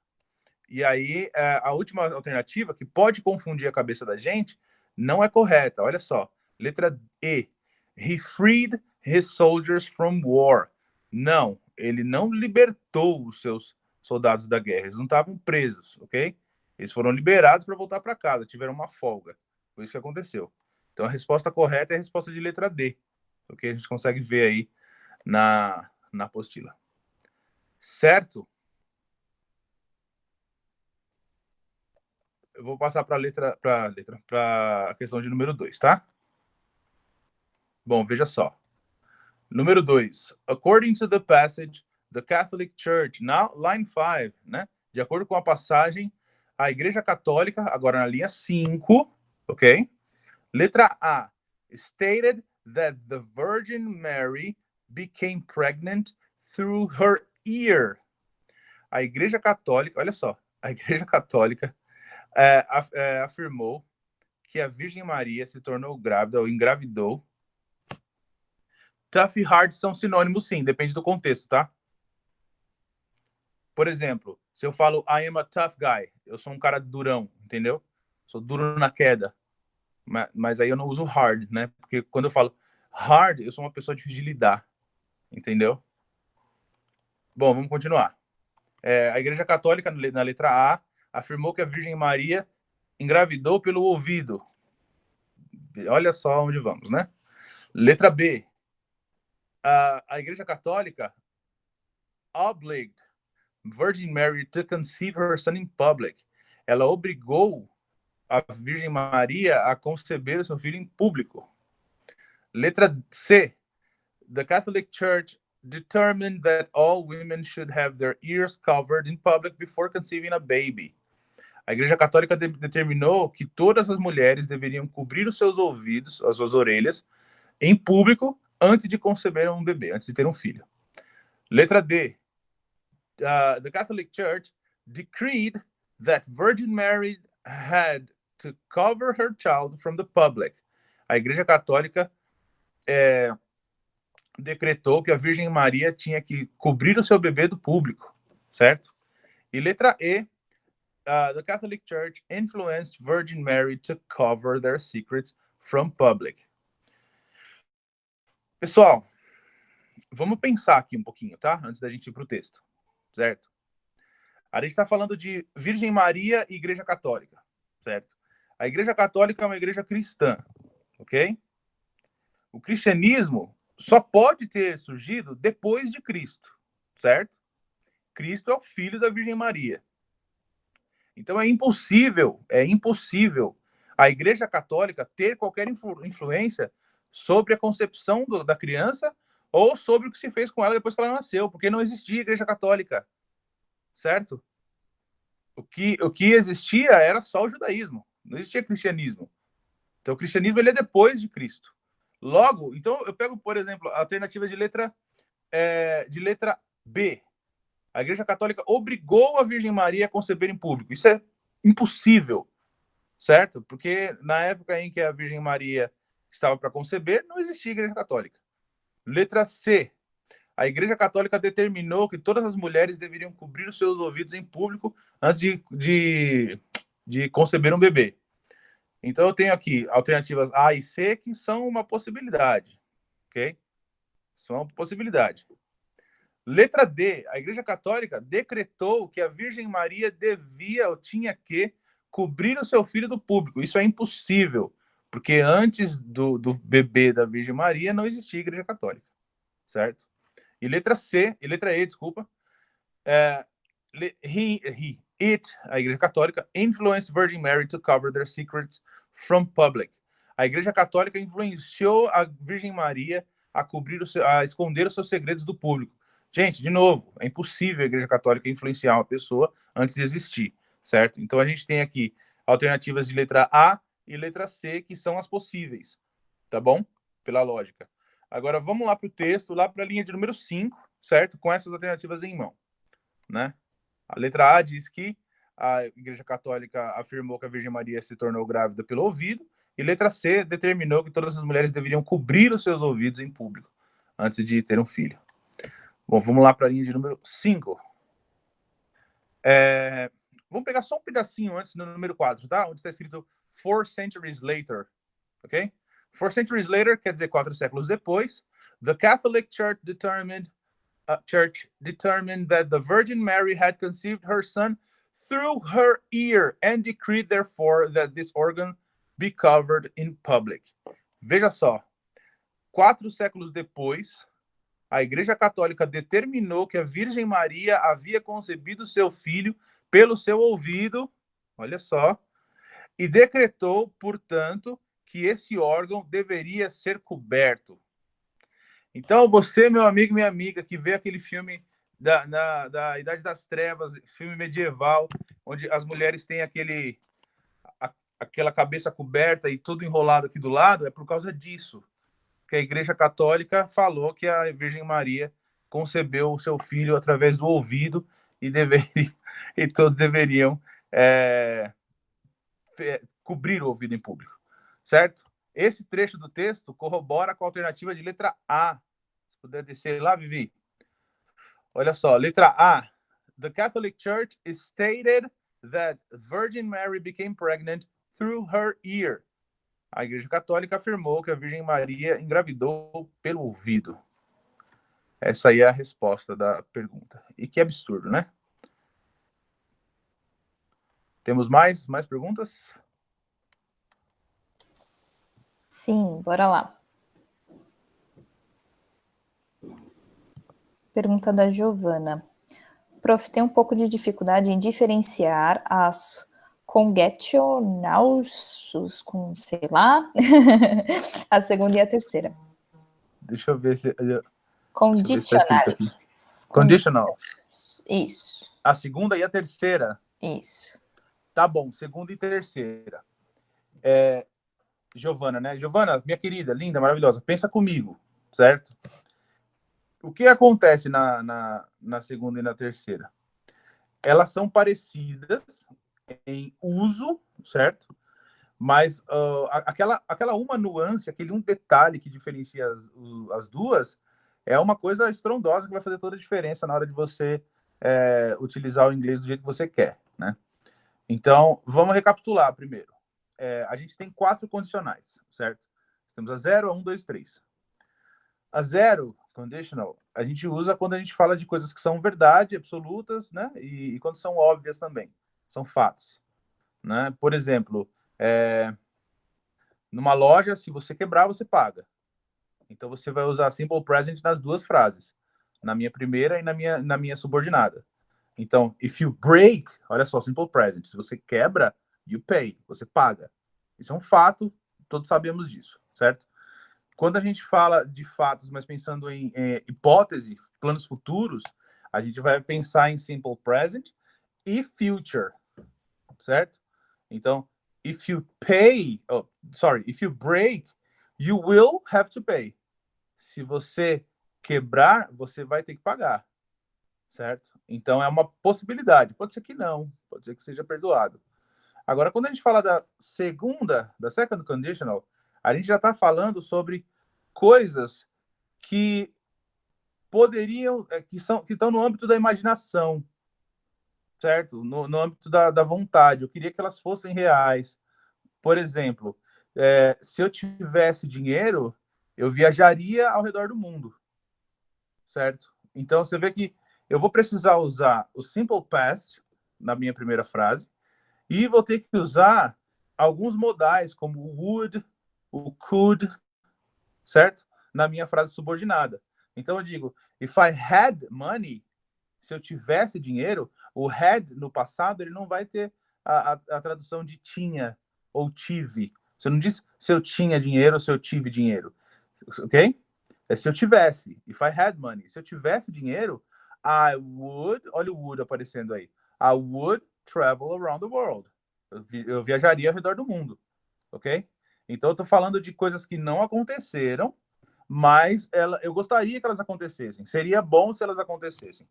Speaker 2: E aí, a última alternativa, que pode confundir a cabeça da gente, não é correta. Olha só. Letra E. He freed his soldiers from war. Não, ele não libertou os seus soldados da guerra. Eles não estavam presos, ok? Eles foram liberados para voltar para casa, tiveram uma folga. Foi isso que aconteceu. Então, a resposta correta é a resposta de letra D, ok? A gente consegue ver aí na apostila. Certo? Eu vou passar para a questão de número 2, tá? Bom, veja só. Número 2. According to the passage, the Catholic Church, now line 5, né? De acordo com a passagem, a Igreja Católica, agora na linha 5, ok? Letra A. Stated that the Virgin Mary became pregnant through her ear. A Igreja Católica, olha só, a Igreja Católica afirmou que a Virgem Maria se tornou grávida ou engravidou. Tough e hard são sinônimos, sim, depende do contexto, tá? Por exemplo, se eu falo I am a tough guy, eu sou um cara durão, entendeu? Sou duro na queda. Mas aí eu não uso hard, né? Porque quando eu falo hard, eu sou uma pessoa difícil de lidar, entendeu? Bom, vamos continuar. A Igreja Católica, na letra A, afirmou que a Virgem Maria engravidou pelo ouvido. Olha só onde vamos, né? Letra B. A Igreja Católica obliged Virgin Mary to conceive her son in public. Ela obrigou a Virgem Maria a conceber o seu filho em público. Letra C. The Catholic Church determined that all women should have their ears covered in public before conceiving a baby. A Igreja Católica determinou que todas as mulheres deveriam cobrir os seus ouvidos, as suas orelhas, em público antes de conceber um bebê, antes de ter um filho. Letra D. The Catholic Church decreed that Virgin Mary had to cover her child from the public. A Igreja Católica decretou que a Virgem Maria tinha que cobrir o seu bebê do público, certo? E letra E, the Catholic Church influenced Virgin Mary to cover their secrets from public. Pessoal, vamos pensar aqui um pouquinho, tá? Antes da gente ir para o texto, certo? A gente está falando de Virgem Maria e Igreja Católica, certo? A Igreja Católica é uma igreja cristã, ok? O cristianismo só pode ter surgido depois de Cristo, certo? Cristo é o filho da Virgem Maria. Então é impossível a Igreja Católica ter qualquer influência sobre a concepção da criança ou sobre o que se fez com ela depois que ela nasceu, porque não existia Igreja Católica, certo? O que existia era só o judaísmo, não existia cristianismo. Então o cristianismo ele é depois de Cristo. Logo, então eu pego, por exemplo, a alternativa de letra B. A Igreja Católica obrigou a Virgem Maria a conceber em público. Isso é impossível, certo? Porque na época em que a Virgem Maria estava para conceber, não existia Igreja Católica. Letra C. a Igreja Católica determinou que todas as mulheres deveriam cobrir os seus ouvidos em público antes de conceber um bebê. Então, eu tenho aqui alternativas A e C, que são uma possibilidade, ok? São uma possibilidade. Letra D, a Igreja Católica decretou que a Virgem Maria devia ou tinha que cobrir o seu filho do público. Isso é impossível, porque antes do bebê da Virgem Maria não existia Igreja Católica, certo? E letra E, desculpa, a Igreja Católica, influenced Virgin Mary to cover their secrets from public. A Igreja Católica influenciou a Virgem Maria a a esconder os seus segredos do público. Gente, de novo, é impossível a Igreja Católica influenciar uma pessoa antes de existir, certo? Então a gente tem aqui alternativas de letra A e letra C, que são as possíveis, tá bom? Pela lógica. Agora vamos lá para o texto, lá para a linha de número 5, certo? Com essas alternativas em mão, né? A letra A diz que a Igreja Católica afirmou que a Virgem Maria se tornou grávida pelo ouvido, e letra C determinou que todas as mulheres deveriam cobrir os seus ouvidos em público antes de ter um filho. Bom, vamos lá para a linha de número 5. Vamos pegar só um pedacinho antes do número 4, tá? Onde está escrito 4 centuries later, ok? 4 centuries later quer dizer 4 séculos depois. The Catholic Church determined that the Virgin Mary had conceived her son through her ear and decreed, therefore, that this organ be covered in public. Veja só, 4 séculos depois, a Igreja Católica determinou que a Virgem Maria havia concebido seu filho pelo seu ouvido, olha só, e decretou, portanto, que esse órgão deveria ser coberto. Então, você, meu amigo e minha amiga, que vê aquele filme da Idade das Trevas, filme medieval, onde as mulheres têm aquela cabeça coberta e tudo enrolado aqui do lado, é por causa disso que a Igreja Católica falou que a Virgem Maria concebeu o seu filho através do ouvido e todos deveriam cobrir o ouvido em público, certo? Esse trecho do texto corrobora com a alternativa de letra A. Se puder descer lá, Vivi. Olha só, letra A. The Catholic Church stated that Virgin Mary became pregnant through her ear. A Igreja Católica afirmou que a Virgem Maria engravidou pelo ouvido. Essa aí é a resposta da pergunta. E que absurdo, né? Temos mais perguntas?
Speaker 1: Sim, bora lá. Pergunta da Giovana. Prof, tem um pouco de dificuldade em diferenciar as congetionalsus com, sei lá, a segunda e a terceira.
Speaker 2: Deixa eu ver se...
Speaker 1: Conditionalis.
Speaker 2: Conditional.
Speaker 1: Isso.
Speaker 2: A segunda e a terceira.
Speaker 1: Isso.
Speaker 2: Tá bom, segunda e terceira. Giovana, né? Giovana, minha querida, linda, maravilhosa, pensa comigo, certo? O que acontece na segunda e na terceira? Elas são parecidas em uso, certo? Mas aquela uma nuance, aquele um detalhe que diferencia as duas, é uma coisa estrondosa que vai fazer toda a diferença na hora de você utilizar o inglês do jeito que você quer, né? Então, vamos recapitular primeiro. A gente tem 4 condicionais, certo? Temos a 0, a 1, 2, 3. A 0, conditional, a gente usa quando a gente fala de coisas que são verdade, absolutas, né? E quando são óbvias também, são fatos, né? Por exemplo, numa loja, se você quebrar, você paga. Então, você vai usar simple present nas duas frases, na minha primeira e na minha subordinada. Então, if you break, olha só, simple present, se você quebra, you pay, você paga. Isso é um fato, todos sabemos disso, certo? Quando a gente fala de fatos, mas pensando em hipótese, planos futuros, a gente vai pensar em simple present e future, certo? Então, if you break, you will have to pay. Se você quebrar, você vai ter que pagar, certo? Então, é uma possibilidade. Pode ser que não, pode ser que seja perdoado. Agora, quando a gente fala da second conditional, a gente já está falando sobre coisas que poderiam, que estão no âmbito da imaginação, certo? No âmbito da vontade. Eu queria que elas fossem reais. Por exemplo, se eu tivesse dinheiro, eu viajaria ao redor do mundo, certo? Então, você vê que eu vou precisar usar o simple past na minha primeira frase e vou ter que usar alguns modais, como o would, o could, certo? Na minha frase subordinada. Então, eu digo, if I had money, se eu tivesse dinheiro, o had no passado, ele não vai ter a tradução de tinha ou tive. Você não diz se eu tinha dinheiro ou se eu tive dinheiro, ok? É se eu tivesse, if I had money. Se eu tivesse dinheiro, I would, olha o would aparecendo aí, I would travel around the world. Eu viajaria ao redor do mundo, ok? Então, eu estou falando de coisas que não aconteceram, mas eu gostaria que elas acontecessem. Seria bom se elas acontecessem,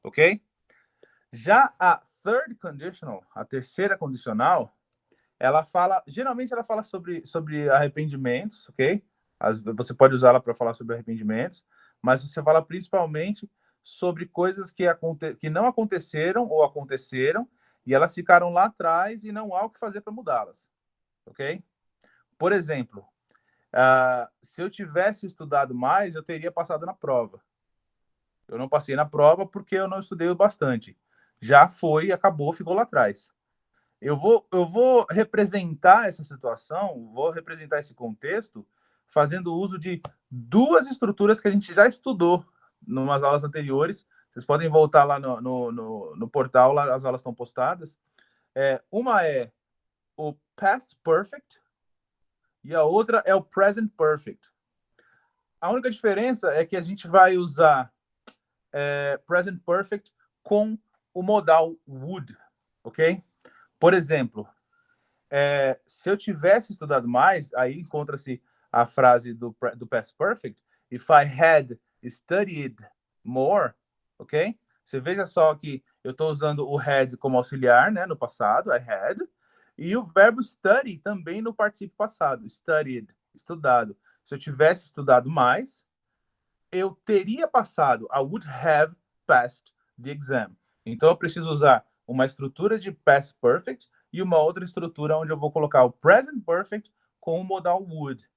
Speaker 2: ok? Já a third conditional, a terceira condicional, geralmente ela fala sobre arrependimentos, ok? Você pode usá-la para falar sobre arrependimentos, mas você fala principalmente sobre coisas que não aconteceram ou aconteceram e elas ficaram lá atrás e não há o que fazer para mudá-las, ok? Por exemplo, se eu tivesse estudado mais, eu teria passado na prova. Eu não passei na prova porque eu não estudei o bastante. Já foi, acabou, ficou lá atrás. Eu vou representar essa situação, vou representar esse contexto, fazendo uso de duas estruturas que a gente já estudou em umas aulas anteriores. Vocês podem voltar lá no portal, lá as aulas estão postadas. Uma é o past perfect e a outra é o present perfect. A única diferença é que a gente vai usar present perfect com o modal would, ok? Por exemplo, se eu tivesse estudado mais, aí encontra-se a frase do past perfect, if I had studied more, ok? Você veja só que eu estou usando o had como auxiliar, né, no passado, I had, e o verbo study também no particípio passado, studied, estudado. Se eu tivesse estudado mais, eu teria passado, I would have passed the exam. Então, eu preciso usar uma estrutura de past perfect e uma outra estrutura onde eu vou colocar o present perfect com o modal would.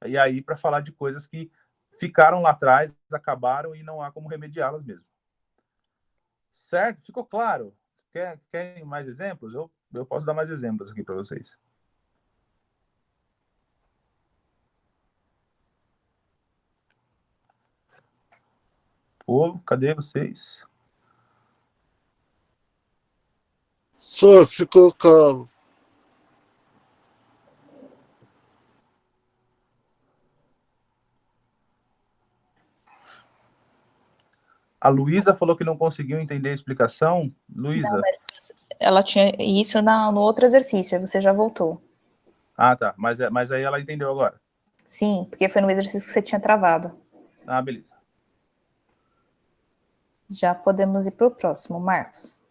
Speaker 2: E aí, para falar de coisas que ficaram lá atrás, acabaram e não há como remediá-las mesmo. Certo? Ficou claro? Querem mais exemplos? Eu posso dar mais exemplos aqui para vocês. Povo, cadê vocês?
Speaker 3: Só ficou claro.
Speaker 2: A Luísa falou que não conseguiu entender a explicação. Luísa.
Speaker 1: Mas ela tinha isso no outro exercício, aí você já voltou.
Speaker 2: Ah, tá. Mas aí ela entendeu agora.
Speaker 1: Sim, porque foi no exercício que você tinha travado.
Speaker 2: Ah, beleza.
Speaker 1: Já podemos ir para o próximo, Marcos.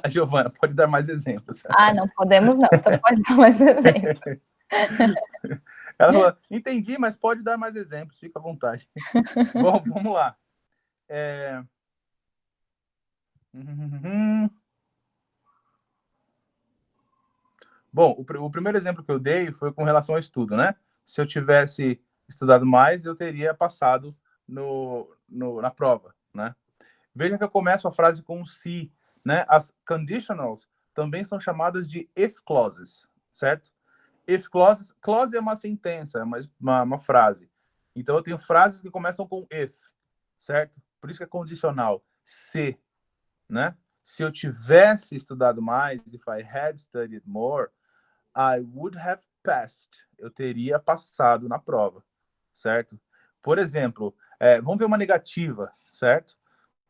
Speaker 2: A Giovana, pode dar mais exemplos.
Speaker 1: Ah, não podemos não, então pode dar mais exemplos.
Speaker 2: Ela falou, entendi, mas pode dar mais exemplos, fica à vontade. Bom, vamos lá. Bom, o primeiro exemplo que eu dei foi com relação ao estudo, né? Se eu tivesse estudado mais, eu teria passado na prova, né? Veja que eu começo a frase com se, né? As conditionals também são chamadas de if clauses, certo? If clauses, clause é uma sentença, é uma frase. Então, eu tenho frases que começam com if, certo? Por isso que é condicional. Se, né? Se eu tivesse estudado mais, if I had studied more, I would have passed. Eu teria passado na prova, certo? Por exemplo, vamos ver uma negativa, certo?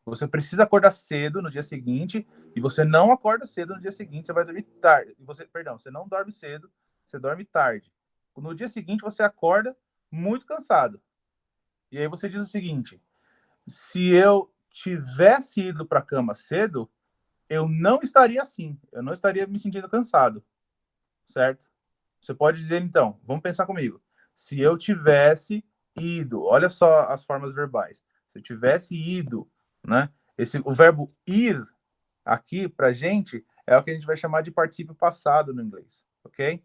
Speaker 2: Você precisa acordar cedo no dia seguinte e você não acorda cedo no dia seguinte, você vai dormir tarde. Você não dorme cedo, você dorme tarde. No dia seguinte você acorda muito cansado. E aí você diz o seguinte: se eu tivesse ido para a cama cedo, eu não estaria assim, eu não estaria me sentindo cansado, certo? Você pode dizer então, vamos pensar comigo. Se eu tivesse ido, olha só as formas verbais. Se eu tivesse ido, né? O verbo ir aqui pra gente é o que a gente vai chamar de particípio passado no inglês, ok?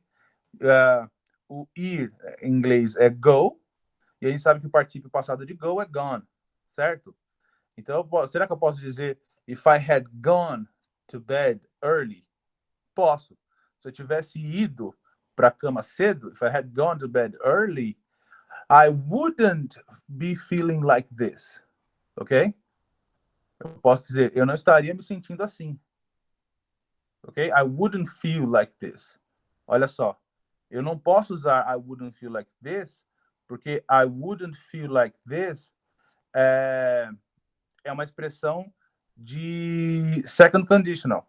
Speaker 2: O ir em inglês é go, e a gente sabe que o particípio passado de go é gone, certo? Então, será que eu posso dizer if I had gone to bed early? Posso. Se eu tivesse ido para a cama cedo, if I had gone to bed early, I wouldn't be feeling like this. Ok? Eu posso dizer, eu não estaria me sentindo assim. Ok? I wouldn't feel like this. Olha só. Eu não posso usar I wouldn't feel like this, porque I wouldn't feel like this é uma expressão de second conditional.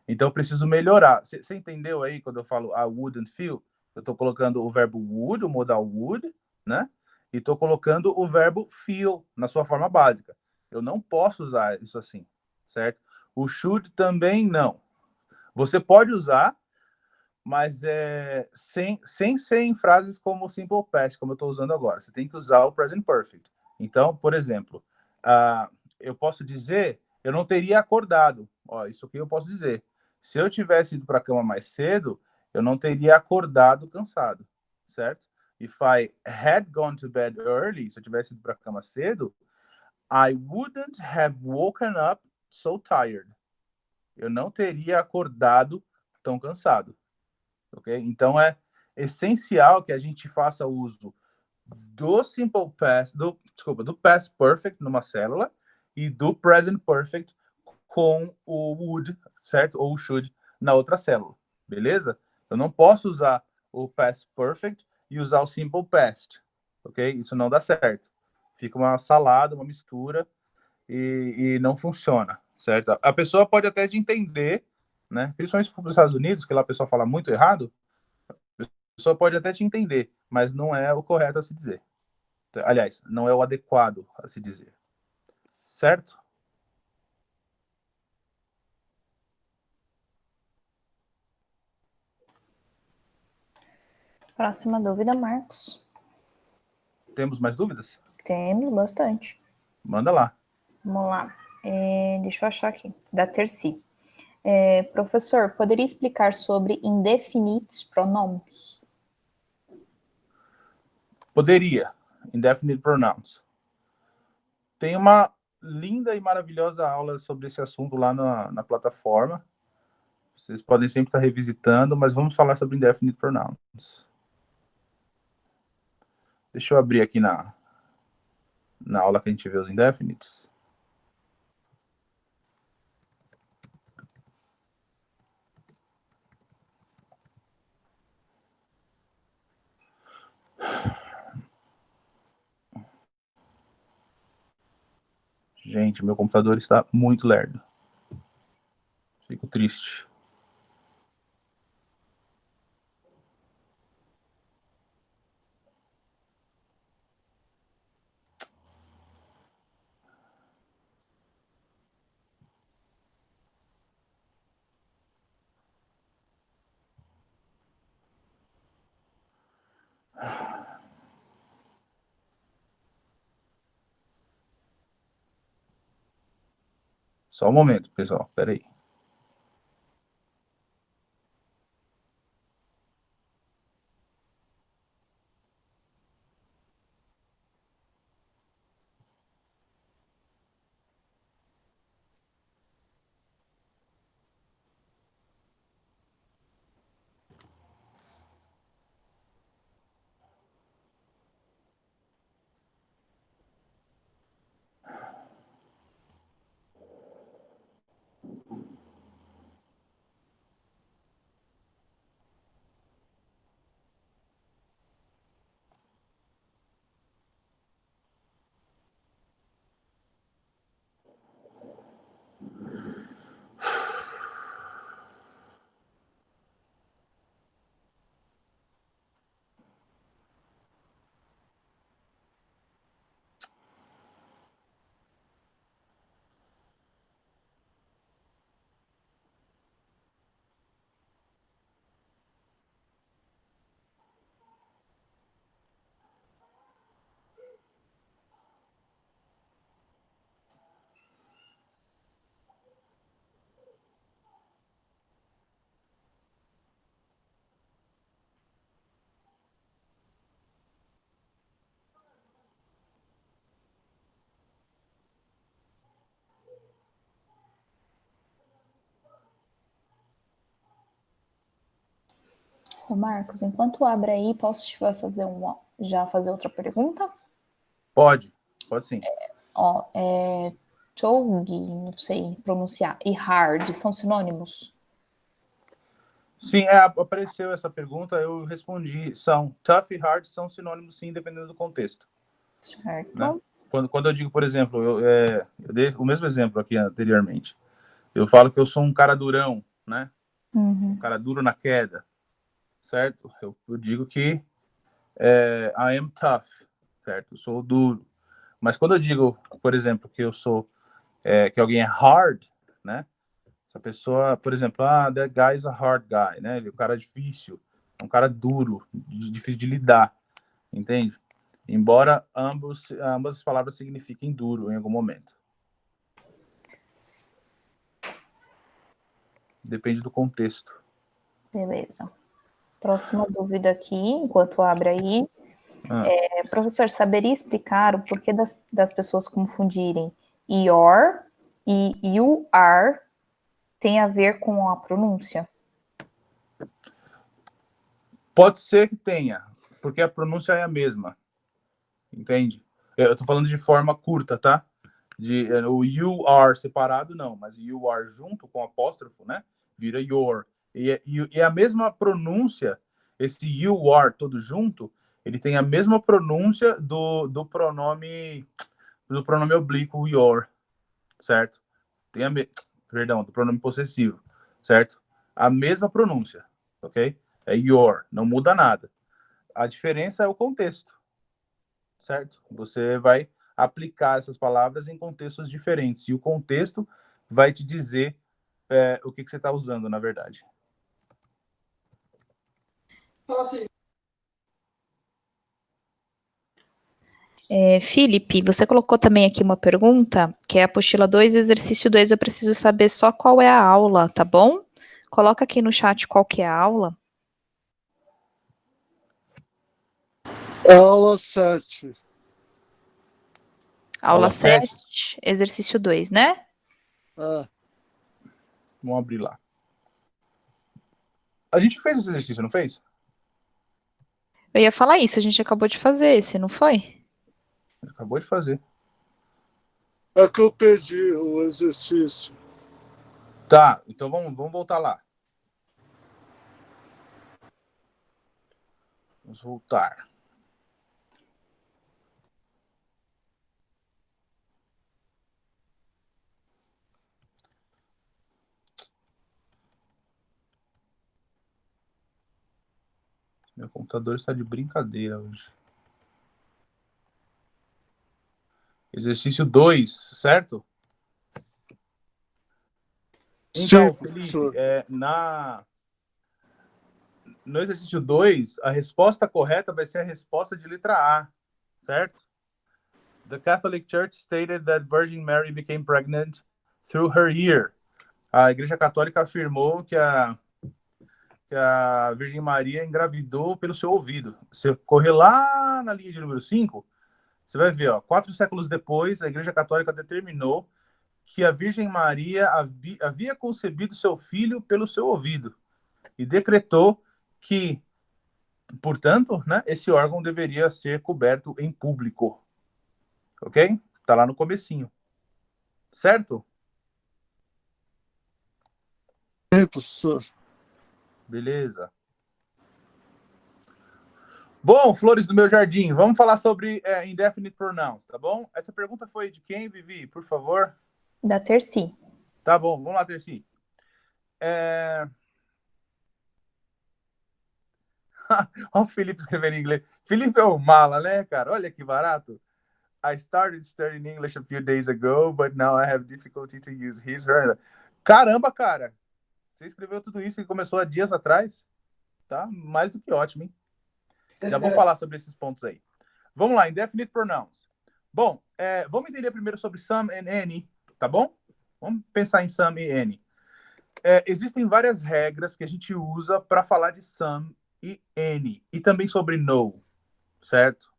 Speaker 2: Então, eu preciso melhorar. Você entendeu aí quando eu falo I wouldn't feel? Eu estou colocando o verbo would, o modal would, né? E estou colocando o verbo feel na sua forma básica. Eu não posso usar isso assim, certo? O should também não. Você pode usar, mas sem ser em frases como o simple past, como eu estou usando agora. Você tem que usar o present perfect. Então, por exemplo, eu posso dizer, eu não teria acordado. Ó, isso aqui eu posso dizer. Se eu tivesse ido para a cama mais cedo, eu não teria acordado cansado, certo? If I had gone to bed early, se eu tivesse ido para a cama cedo, I wouldn't have woken up so tired. Eu não teria acordado tão cansado, ok? Então é essencial que a gente faça uso do simple past, do past perfect numa célula e do present perfect com o would, certo? Ou o should na outra célula, beleza? Eu não posso usar o past perfect e usar o simple past, ok? Isso não dá certo. Fica uma salada, uma mistura e não funciona, certo? A pessoa pode até de entender, né? Principalmente se for para os Estados Unidos, que lá a pessoa fala muito errado, a pessoa pode até te entender, mas não é o correto a se dizer. Aliás, não é o adequado a se dizer. Certo?
Speaker 1: Próxima dúvida, Marcos.
Speaker 2: Temos mais dúvidas?
Speaker 1: Temos bastante.
Speaker 2: Manda lá.
Speaker 1: Vamos lá. Deixa eu achar aqui. Da Terci. Professor, poderia explicar sobre indefinidos pronomes?
Speaker 2: Poderia. Indefinite pronouns. Tem uma linda e maravilhosa aula sobre esse assunto lá na plataforma. Vocês podem sempre estar revisitando, mas vamos falar sobre indefinite pronouns. Deixa eu abrir aqui na aula que a gente vê os indefinites. Gente, meu computador está muito lerdo. Fico triste. Só um momento, pessoal. Espera aí.
Speaker 1: Ô Marcos, enquanto abre aí, posso te fazer já fazer outra pergunta?
Speaker 2: Pode sim.
Speaker 1: Ó, Chogi, não sei pronunciar, e hard são sinônimos?
Speaker 2: Sim, apareceu essa pergunta, eu respondi. Tough e hard são sinônimos, sim, dependendo do contexto.
Speaker 1: Certo.
Speaker 2: Né? Quando eu digo, por exemplo, eu dei o mesmo exemplo aqui anteriormente. Eu falo que eu sou um cara durão, né? Um cara duro na queda, certo? Eu digo que I am tough, certo? Eu sou duro. Mas quando eu digo, por exemplo, que eu sou que alguém é hard, né? Essa pessoa, por exemplo, that guy is a hard guy, né? Ele é um cara difícil, um cara duro, difícil de lidar, entende? Embora ambas as palavras signifiquem duro em algum momento. Depende do contexto.
Speaker 1: Beleza. Próxima dúvida aqui, enquanto abre aí. Professor, saberia explicar o porquê das pessoas confundirem your e you are tem a ver com a pronúncia?
Speaker 2: Pode ser que tenha, porque a pronúncia é a mesma, entende? Eu tô falando de forma curta, tá? O you are separado, não, mas you are junto com apóstrofo, né? Vira your. E a mesma pronúncia, esse you are todo junto, ele tem a mesma pronúncia do pronome oblíquo your, certo? Perdão, do pronome possessivo, certo? A mesma pronúncia, ok? É your, não muda nada. A diferença é o contexto, certo? Você vai aplicar essas palavras em contextos diferentes e o contexto vai te dizer o que você está usando, na verdade.
Speaker 1: Felipe, você colocou também aqui uma pergunta, que é a apostila 2, exercício 2, eu preciso saber só qual é a aula, tá bom? Coloca aqui no chat qual que é a aula.
Speaker 3: Aula 7.
Speaker 1: Aula 7, exercício 2, né?
Speaker 2: Vamos abrir lá. A gente fez esse exercício, não fez?
Speaker 1: Eu ia falar isso, a gente acabou de fazer esse, não foi?
Speaker 2: Acabou de fazer.
Speaker 3: É que eu perdi o exercício.
Speaker 2: Tá, então vamos voltar lá. Vamos voltar. Meu computador está de brincadeira hoje. Exercício 2, certo? Então,
Speaker 3: Sim,
Speaker 2: Felipe, no exercício 2, a resposta correta vai ser a resposta de letra A, certo? The Catholic Church stated that Virgin Mary became pregnant through her ear. A Igreja Católica afirmou que a Virgem Maria engravidou pelo seu ouvido. Você correr lá na linha de número 5, você vai ver, 4 séculos depois, a Igreja Católica determinou que a Virgem Maria havia concebido seu filho pelo seu ouvido e decretou que, portanto, né, esse órgão deveria ser coberto em público. Ok? Tá lá no comecinho. Certo?
Speaker 3: Sim, professor.
Speaker 2: Beleza. Bom, flores do meu jardim, vamos falar sobre indefinite pronouns, tá bom? Essa pergunta foi de quem, Vivi? Por favor.
Speaker 1: Da Terci.
Speaker 2: Tá bom, vamos lá, Terci. Olha o Felipe escrevendo em inglês. Felipe é o mala, né, cara? Olha que barato. I started studying English a few days ago, but now I have difficulty to use his, her. Caramba, cara. Você escreveu tudo isso e começou há dias atrás? Tá? Mais do que ótimo, hein? Já vou falar sobre esses pontos aí. Vamos lá, indefinite pronouns. Bom, vamos entender primeiro sobre some and any, tá bom? Vamos pensar em some e any. Existem várias regras que a gente usa para falar de some e any, e também sobre no, certo?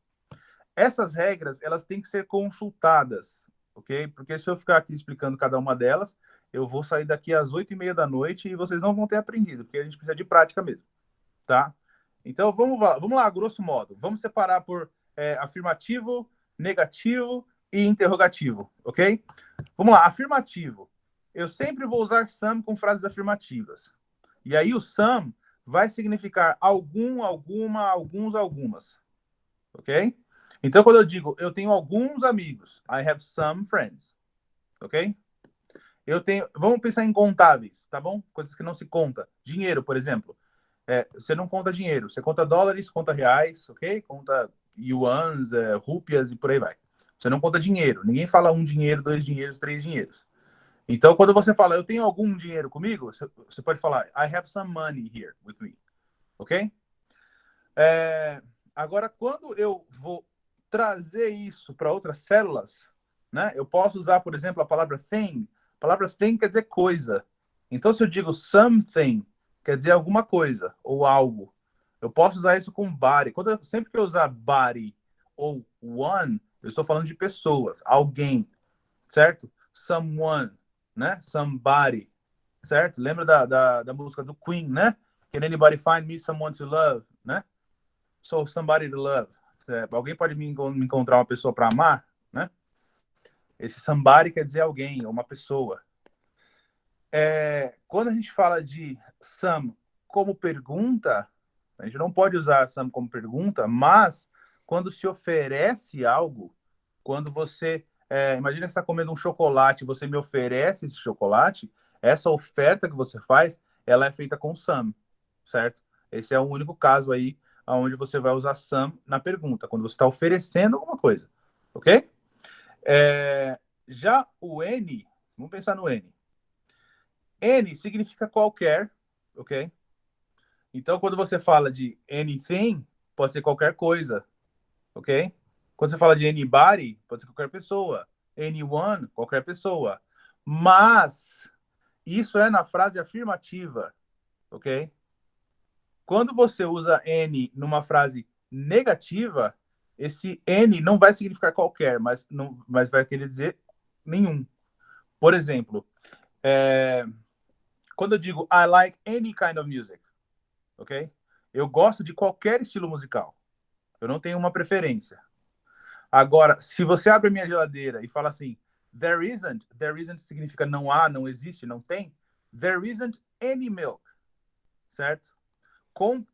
Speaker 2: Essas regras, elas têm que ser consultadas, ok? Porque se eu ficar aqui explicando cada uma delas, eu vou sair daqui às 8h30 da noite e vocês não vão ter aprendido, porque a gente precisa de prática mesmo, tá? Então, vamos lá, grosso modo. Vamos separar por afirmativo, negativo e interrogativo, ok? Vamos lá, afirmativo. Eu sempre vou usar some com frases afirmativas. E aí o some vai significar algum, alguma, alguns, algumas, ok? Então, quando eu digo eu tenho alguns amigos, I have some friends, ok? Vamos pensar em contáveis, tá bom? Coisas que não se conta. Dinheiro, por exemplo. Você não conta dinheiro, você conta dólares, conta reais, ok? Conta yuans, rúpias e por aí vai. Você não conta dinheiro. Ninguém fala um dinheiro, dois dinheiros, três dinheiros. Então, quando você fala, eu tenho algum dinheiro comigo, você pode falar, I have some money here with me, ok? Agora, quando eu vou trazer isso para outras células, né? Eu posso usar, por exemplo, a palavra thing. A palavra thing quer dizer coisa. Então, se eu digo something, quer dizer alguma coisa ou algo. Eu posso usar isso com body. Sempre que eu usar body ou one, eu estou falando de pessoas, alguém, certo? Someone, né? Somebody, certo? Lembra da música do Queen, né? Can anybody find me someone to love, né? So, somebody to love. Alguém pode me encontrar uma pessoa para amar, né? Esse somebody quer dizer alguém, ou uma pessoa. Quando a gente fala de some como pergunta, a gente não pode usar some como pergunta, mas quando se oferece algo, quando você... imagina você está comendo um chocolate, você me oferece esse chocolate, essa oferta que você faz, ela é feita com some, certo? Esse é o único caso aí onde você vai usar some na pergunta, quando você está oferecendo alguma coisa, ok? Já o N, vamos pensar no N. N significa qualquer, ok? Então, quando você fala de anything, pode ser qualquer coisa, ok? Quando você fala de anybody, pode ser qualquer pessoa. Anyone, qualquer pessoa. Mas, isso é na frase afirmativa, ok? Quando você usa N numa frase negativa, esse N não vai significar qualquer, mas vai querer dizer nenhum. Por exemplo, quando eu digo I like any kind of music, ok? Eu gosto de qualquer estilo musical. Eu não tenho uma preferência. Agora, se você abre a minha geladeira e fala assim, there isn't significa não há, não existe, não tem. There isn't any milk, certo? Com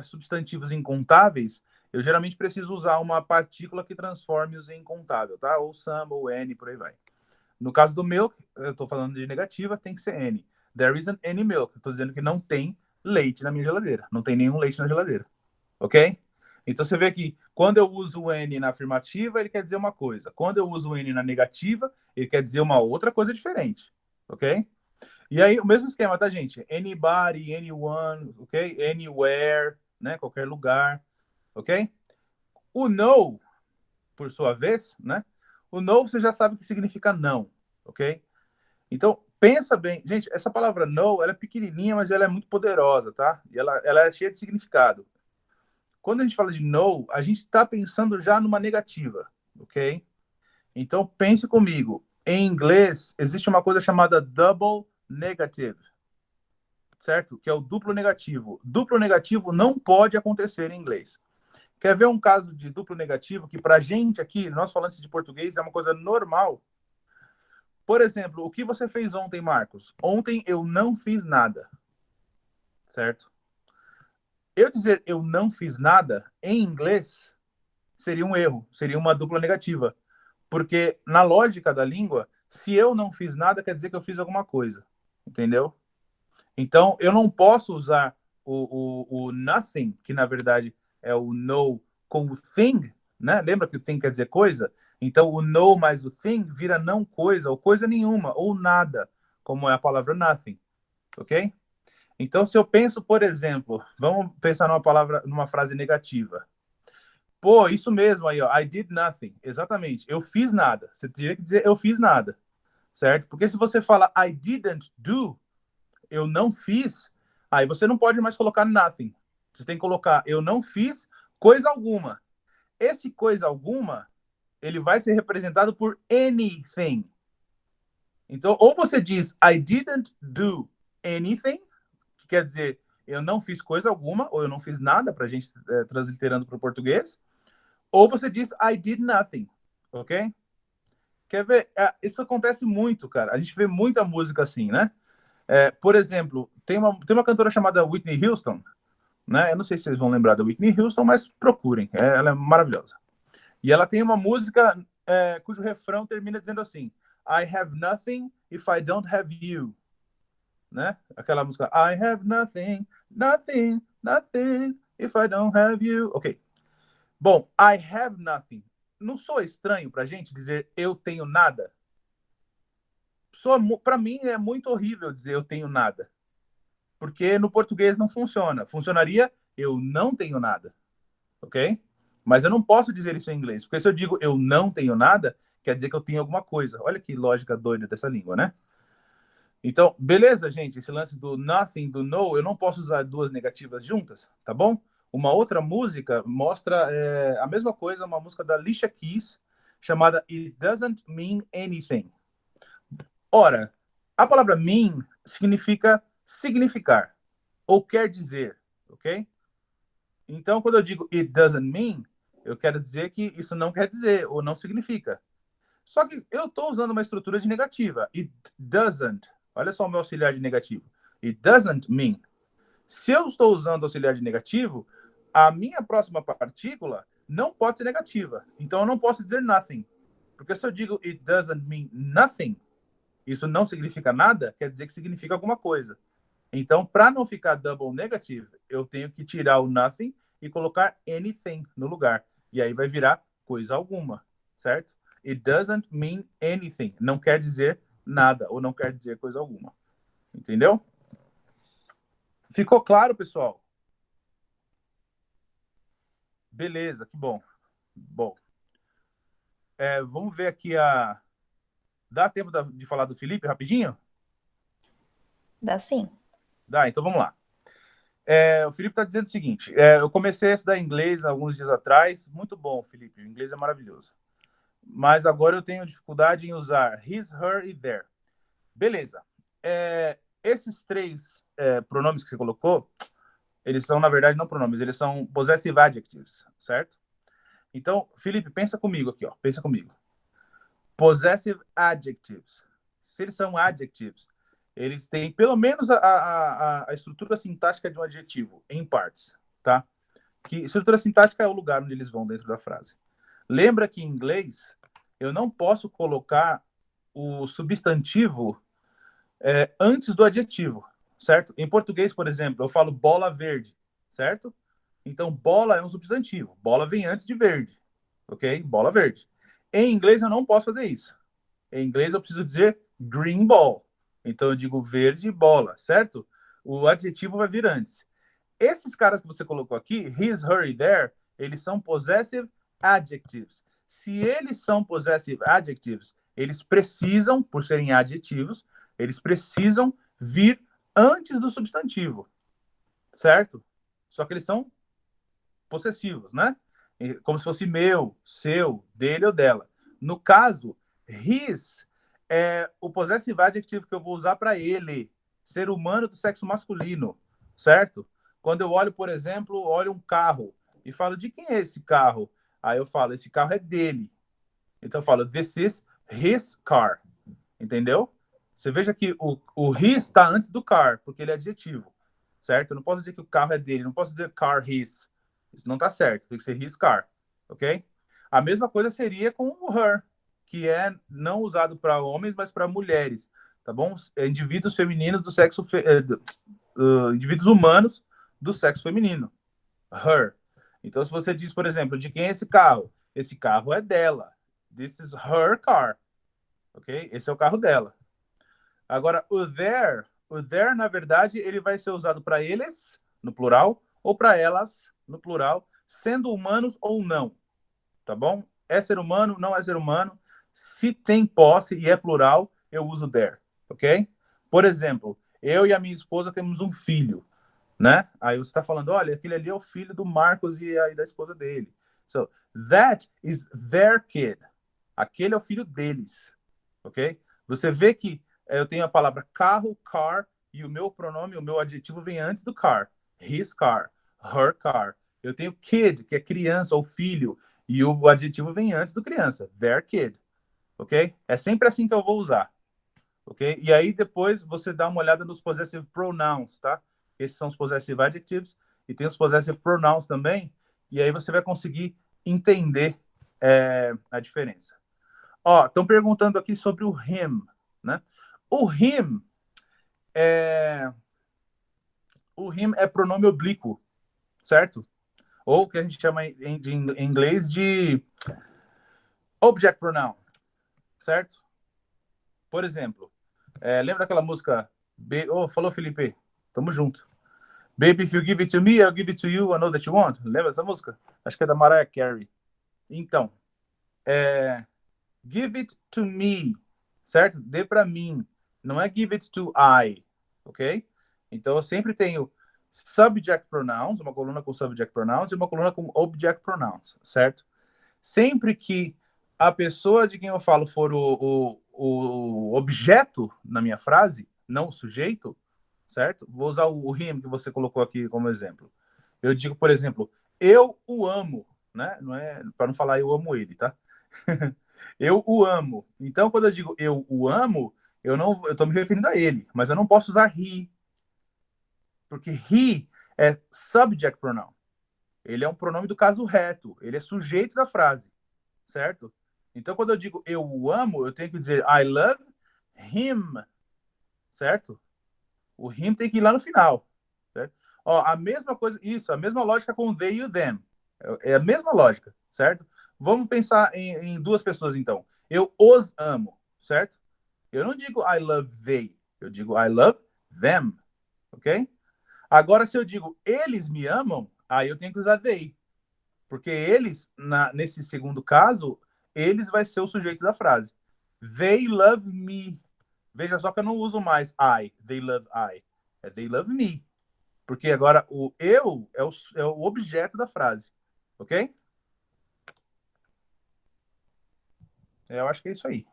Speaker 2: substantivos incontáveis, eu geralmente preciso usar uma partícula que transforme-os em contável, tá? Ou some, ou N, por aí vai. No caso do milk, eu estou falando de negativa, tem que ser N. There isn't any milk. Estou dizendo que não tem leite na minha geladeira. Não tem nenhum leite na geladeira. Ok? Então, você vê que quando eu uso o N na afirmativa, ele quer dizer uma coisa. Quando eu uso o N na negativa, ele quer dizer uma outra coisa diferente. Ok? E aí, o mesmo esquema, tá, gente? Anybody, anyone, ok? Anywhere, né? Qualquer lugar. Ok? O no, por sua vez, né? O no, você já sabe o que significa não. Ok? Então, pensa bem. Gente, essa palavra no, ela é pequenininha, mas ela é muito poderosa, tá? E ela é cheia de significado. Quando a gente fala de no, a gente está pensando já numa negativa, ok? Então, pense comigo. Em inglês, existe uma coisa chamada double negative, certo? Que é o duplo negativo. Duplo negativo não pode acontecer em inglês. Quer ver um caso de duplo negativo que pra gente aqui, nós falantes de português, é uma coisa normal? Por exemplo, o que você fez ontem, Marcos? Ontem eu não fiz nada, certo? Eu dizer eu não fiz nada, em inglês, seria um erro, seria uma dupla negativa. Porque, na lógica da língua, se eu não fiz nada, quer dizer que eu fiz alguma coisa. Entendeu? Então, eu não posso usar o nothing, que na verdade é o no, com o thing, né? Lembra que o thing quer dizer coisa? Então, o no mais o thing vira não coisa, ou coisa nenhuma, ou nada, como é a palavra nothing. Ok? Então, se eu penso, por exemplo, vamos pensar numa frase negativa. Pô, isso mesmo aí, ó. I did nothing. Exatamente. Eu fiz nada. Você teria que dizer eu fiz nada. Certo? Porque se você fala I didn't do, eu não fiz, aí você não pode mais colocar nothing. Você tem que colocar eu não fiz coisa alguma. Esse coisa alguma, ele vai ser representado por anything. Então, ou você diz I didn't do anything, que quer dizer eu não fiz coisa alguma, ou eu não fiz nada, para a gente transliterando para o português, ou você diz I did nothing, ok? Quer ver? Isso acontece muito, cara. A gente vê muita música assim, né? Por exemplo, tem uma cantora chamada Whitney Houston, né? Eu não sei se vocês vão lembrar da Whitney Houston, mas procurem, ela é maravilhosa. E ela tem uma música cujo refrão termina dizendo assim, I have nothing if I don't have you. Né? Aquela música, I have nothing, nothing, nothing if I don't have you. Ok. Bom, I have nothing. Não soa estranho pra gente dizer eu tenho nada? Pra mim é muito horrível dizer eu tenho nada. Porque no português não funciona. Funcionaria eu não tenho nada. Ok? Mas eu não posso dizer isso em inglês. Porque se eu digo eu não tenho nada, quer dizer que eu tenho alguma coisa. Olha que lógica doida dessa língua, né? Então, beleza, gente, esse lance do nothing, do no, eu não posso usar duas negativas juntas, tá bom? Uma outra música mostra a mesma coisa, uma música da Alicia Keys, chamada It Doesn't Mean Anything. Ora, a palavra mean significa significar, ou quer dizer, ok? Então, quando eu digo it doesn't mean, eu quero dizer que isso não quer dizer, ou não significa. Só que eu estou usando uma estrutura de negativa. It doesn't. Olha só o meu auxiliar de negativo. It doesn't mean. Se eu estou usando auxiliar de negativo, a minha próxima partícula não pode ser negativa. Então eu não posso dizer nothing. Porque se eu digo it doesn't mean nothing, isso não significa nada, quer dizer que significa alguma coisa. Então, para não ficar double negative, eu tenho que tirar o nothing e colocar anything no lugar. E aí vai virar coisa alguma, certo? It doesn't mean anything. Não quer dizer nada, ou não quer dizer coisa alguma. Entendeu? Ficou claro, pessoal? Beleza, que bom. Bom. Vamos ver aqui Dá tempo de falar do Felipe rapidinho?
Speaker 1: Dá sim.
Speaker 2: Dá, então vamos lá. O Felipe está dizendo o seguinte, eu comecei a estudar inglês alguns dias atrás, muito bom, Felipe, o inglês é maravilhoso. Mas agora eu tenho dificuldade em usar his, her e their. Beleza. Esses três pronomes que você colocou, eles são, na verdade, não pronomes, eles são possessive adjectives, certo? Então, Felipe, pensa comigo aqui, ó. Pensa comigo. Possessive adjectives. Se eles são adjectives, eles têm pelo menos a estrutura sintática de um adjetivo, em partes, tá? Que estrutura sintática é o lugar onde eles vão dentro da frase. Lembra que em inglês, eu não posso colocar o substantivo antes do adjetivo, certo? Em português, por exemplo, eu falo bola verde, certo? Então, bola é um substantivo. Bola vem antes de verde, ok? Bola verde. Em inglês, eu não posso fazer isso. Em inglês, eu preciso dizer green ball. Então, eu digo verde bola, certo? O adjetivo vai vir antes. Esses caras que você colocou aqui, his, her e their, eles são possessive adjectives. Se eles são possessive adjectives, eles precisam, por serem adjetivos, eles precisam vir antes do substantivo, certo? Só que eles são possessivos, né? Como se fosse meu, seu, dele ou dela. No caso, his é o possessive adjective que eu vou usar para ele, ser humano do sexo masculino, certo? Quando eu olho, por exemplo, olho um carro e falo, de quem é esse carro? Aí eu falo, esse carro é dele. Então eu falo, this is his car. Entendeu? Você veja que o his está antes do car, porque ele é adjetivo, certo? Eu não posso dizer que o carro é dele, não posso dizer car his. Isso não está certo, tem que ser his car, ok? A mesma coisa seria com o her, que é não usado para homens, mas para mulheres, tá bom? Indivíduos femininos do sexo... indivíduos humanos do sexo feminino. Her. Então, se você diz, por exemplo, de quem é esse carro? Esse carro é dela. This is her car. Ok? Esse é o carro dela. Agora, o their, na verdade, ele vai ser usado para eles, no plural, ou para elas, no plural, sendo humanos ou não. Tá bom? É ser humano, não é ser humano. Se tem posse e é plural, eu uso their. Ok? Por exemplo, eu e a minha esposa temos um filho, né? Aí você está falando, olha, aquele ali é o filho do Marcos e da esposa dele. So, that is their kid. Aquele é o filho deles, ok? Você vê que eu tenho a palavra carro, car, e o meu pronome, o meu adjetivo vem antes do car. his car, her car. Eu tenho kid, que é criança ou filho, e o adjetivo vem antes do criança, their kid, ok? É sempre assim que eu vou usar, ok? E aí depois você dá uma olhada nos possessive pronouns, tá? Esses são os possessive adjectives, e tem os possessive pronouns também, e aí você vai conseguir entender a diferença. Ó, estão perguntando aqui sobre o him, né? O him é pronome oblíquo, certo? Ou que a gente chama em inglês de object pronoun, certo? Por exemplo, lembra daquela música... falou, Felipe. Tamo junto. Baby, if you give it to me, I'll give it to you, I know that you want. Lembra dessa música? Acho que é da Mariah Carey. Então, give it to me, certo? Dê para mim. Não é give it to I, ok? Então, eu sempre tenho subject pronouns, uma coluna com subject pronouns e uma coluna com object pronouns, certo? Sempre que a pessoa de quem eu falo for o objeto na minha frase, não o sujeito, certo? Vou usar o him que você colocou aqui como exemplo. Eu digo, por exemplo, eu o amo, né? Não é para não falar eu amo ele, tá? Eu o amo. Então, quando eu digo eu o amo, eu estou me referindo a ele, mas eu não posso usar he, porque he é subject pronoun. Ele é um pronome do caso reto, ele é sujeito da frase, certo? Então, quando eu digo eu o amo, eu tenho que dizer I love him, certo? O him tem que ir lá no final, certo? Ó, a mesma coisa, a mesma lógica com they e o them. É a mesma lógica, certo? Vamos pensar em duas pessoas, então. Eu os amo, certo? Eu não digo I love they, eu digo I love them, ok? Agora, se eu digo eles me amam, aí eu tenho que usar they. Porque eles, nesse segundo caso, eles vai ser o sujeito da frase. They love me. Veja só que eu não uso mais I, they love I. É they love me. Porque agora o eu é o objeto da frase. Ok? Eu acho que é isso aí.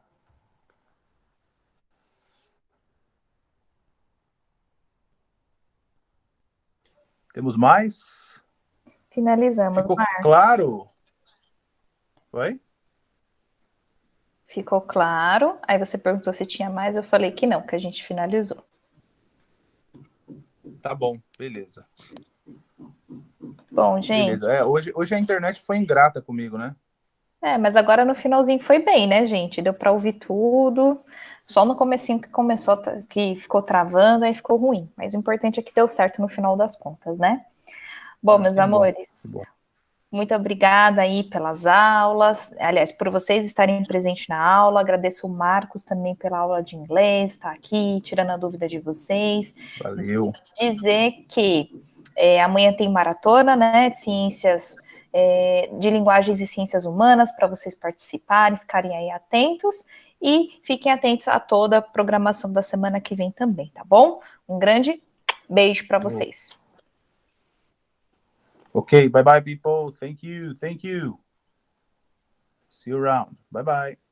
Speaker 2: Temos mais?
Speaker 1: Finalizamos,
Speaker 2: Ficou
Speaker 1: Marcos.
Speaker 2: claro? Oi?
Speaker 1: Ficou claro. Aí você perguntou se tinha mais, eu falei que não, que a gente finalizou.
Speaker 2: Tá bom, beleza.
Speaker 1: Bom, gente.
Speaker 2: Beleza. Hoje a internet foi ingrata comigo, né?
Speaker 1: Mas agora no finalzinho foi bem, né, gente? Deu para ouvir tudo. Só no comecinho que ficou travando, aí ficou ruim. Mas o importante é que deu certo no final das contas, né? Bom, meus amores, muito obrigada aí pelas aulas. Aliás, por vocês estarem presentes na aula. Agradeço o Marcos também pela aula de inglês, tá aqui, tirando a dúvida de vocês.
Speaker 2: Valeu.
Speaker 1: Dizer que amanhã tem maratona, né, de ciências, de linguagens e ciências humanas, para vocês participarem, ficarem aí atentos. E fiquem atentos a toda a programação da semana que vem também, tá bom? Um grande beijo para vocês.
Speaker 2: Okay, bye-bye, people. Thank you. See you around. Bye-bye.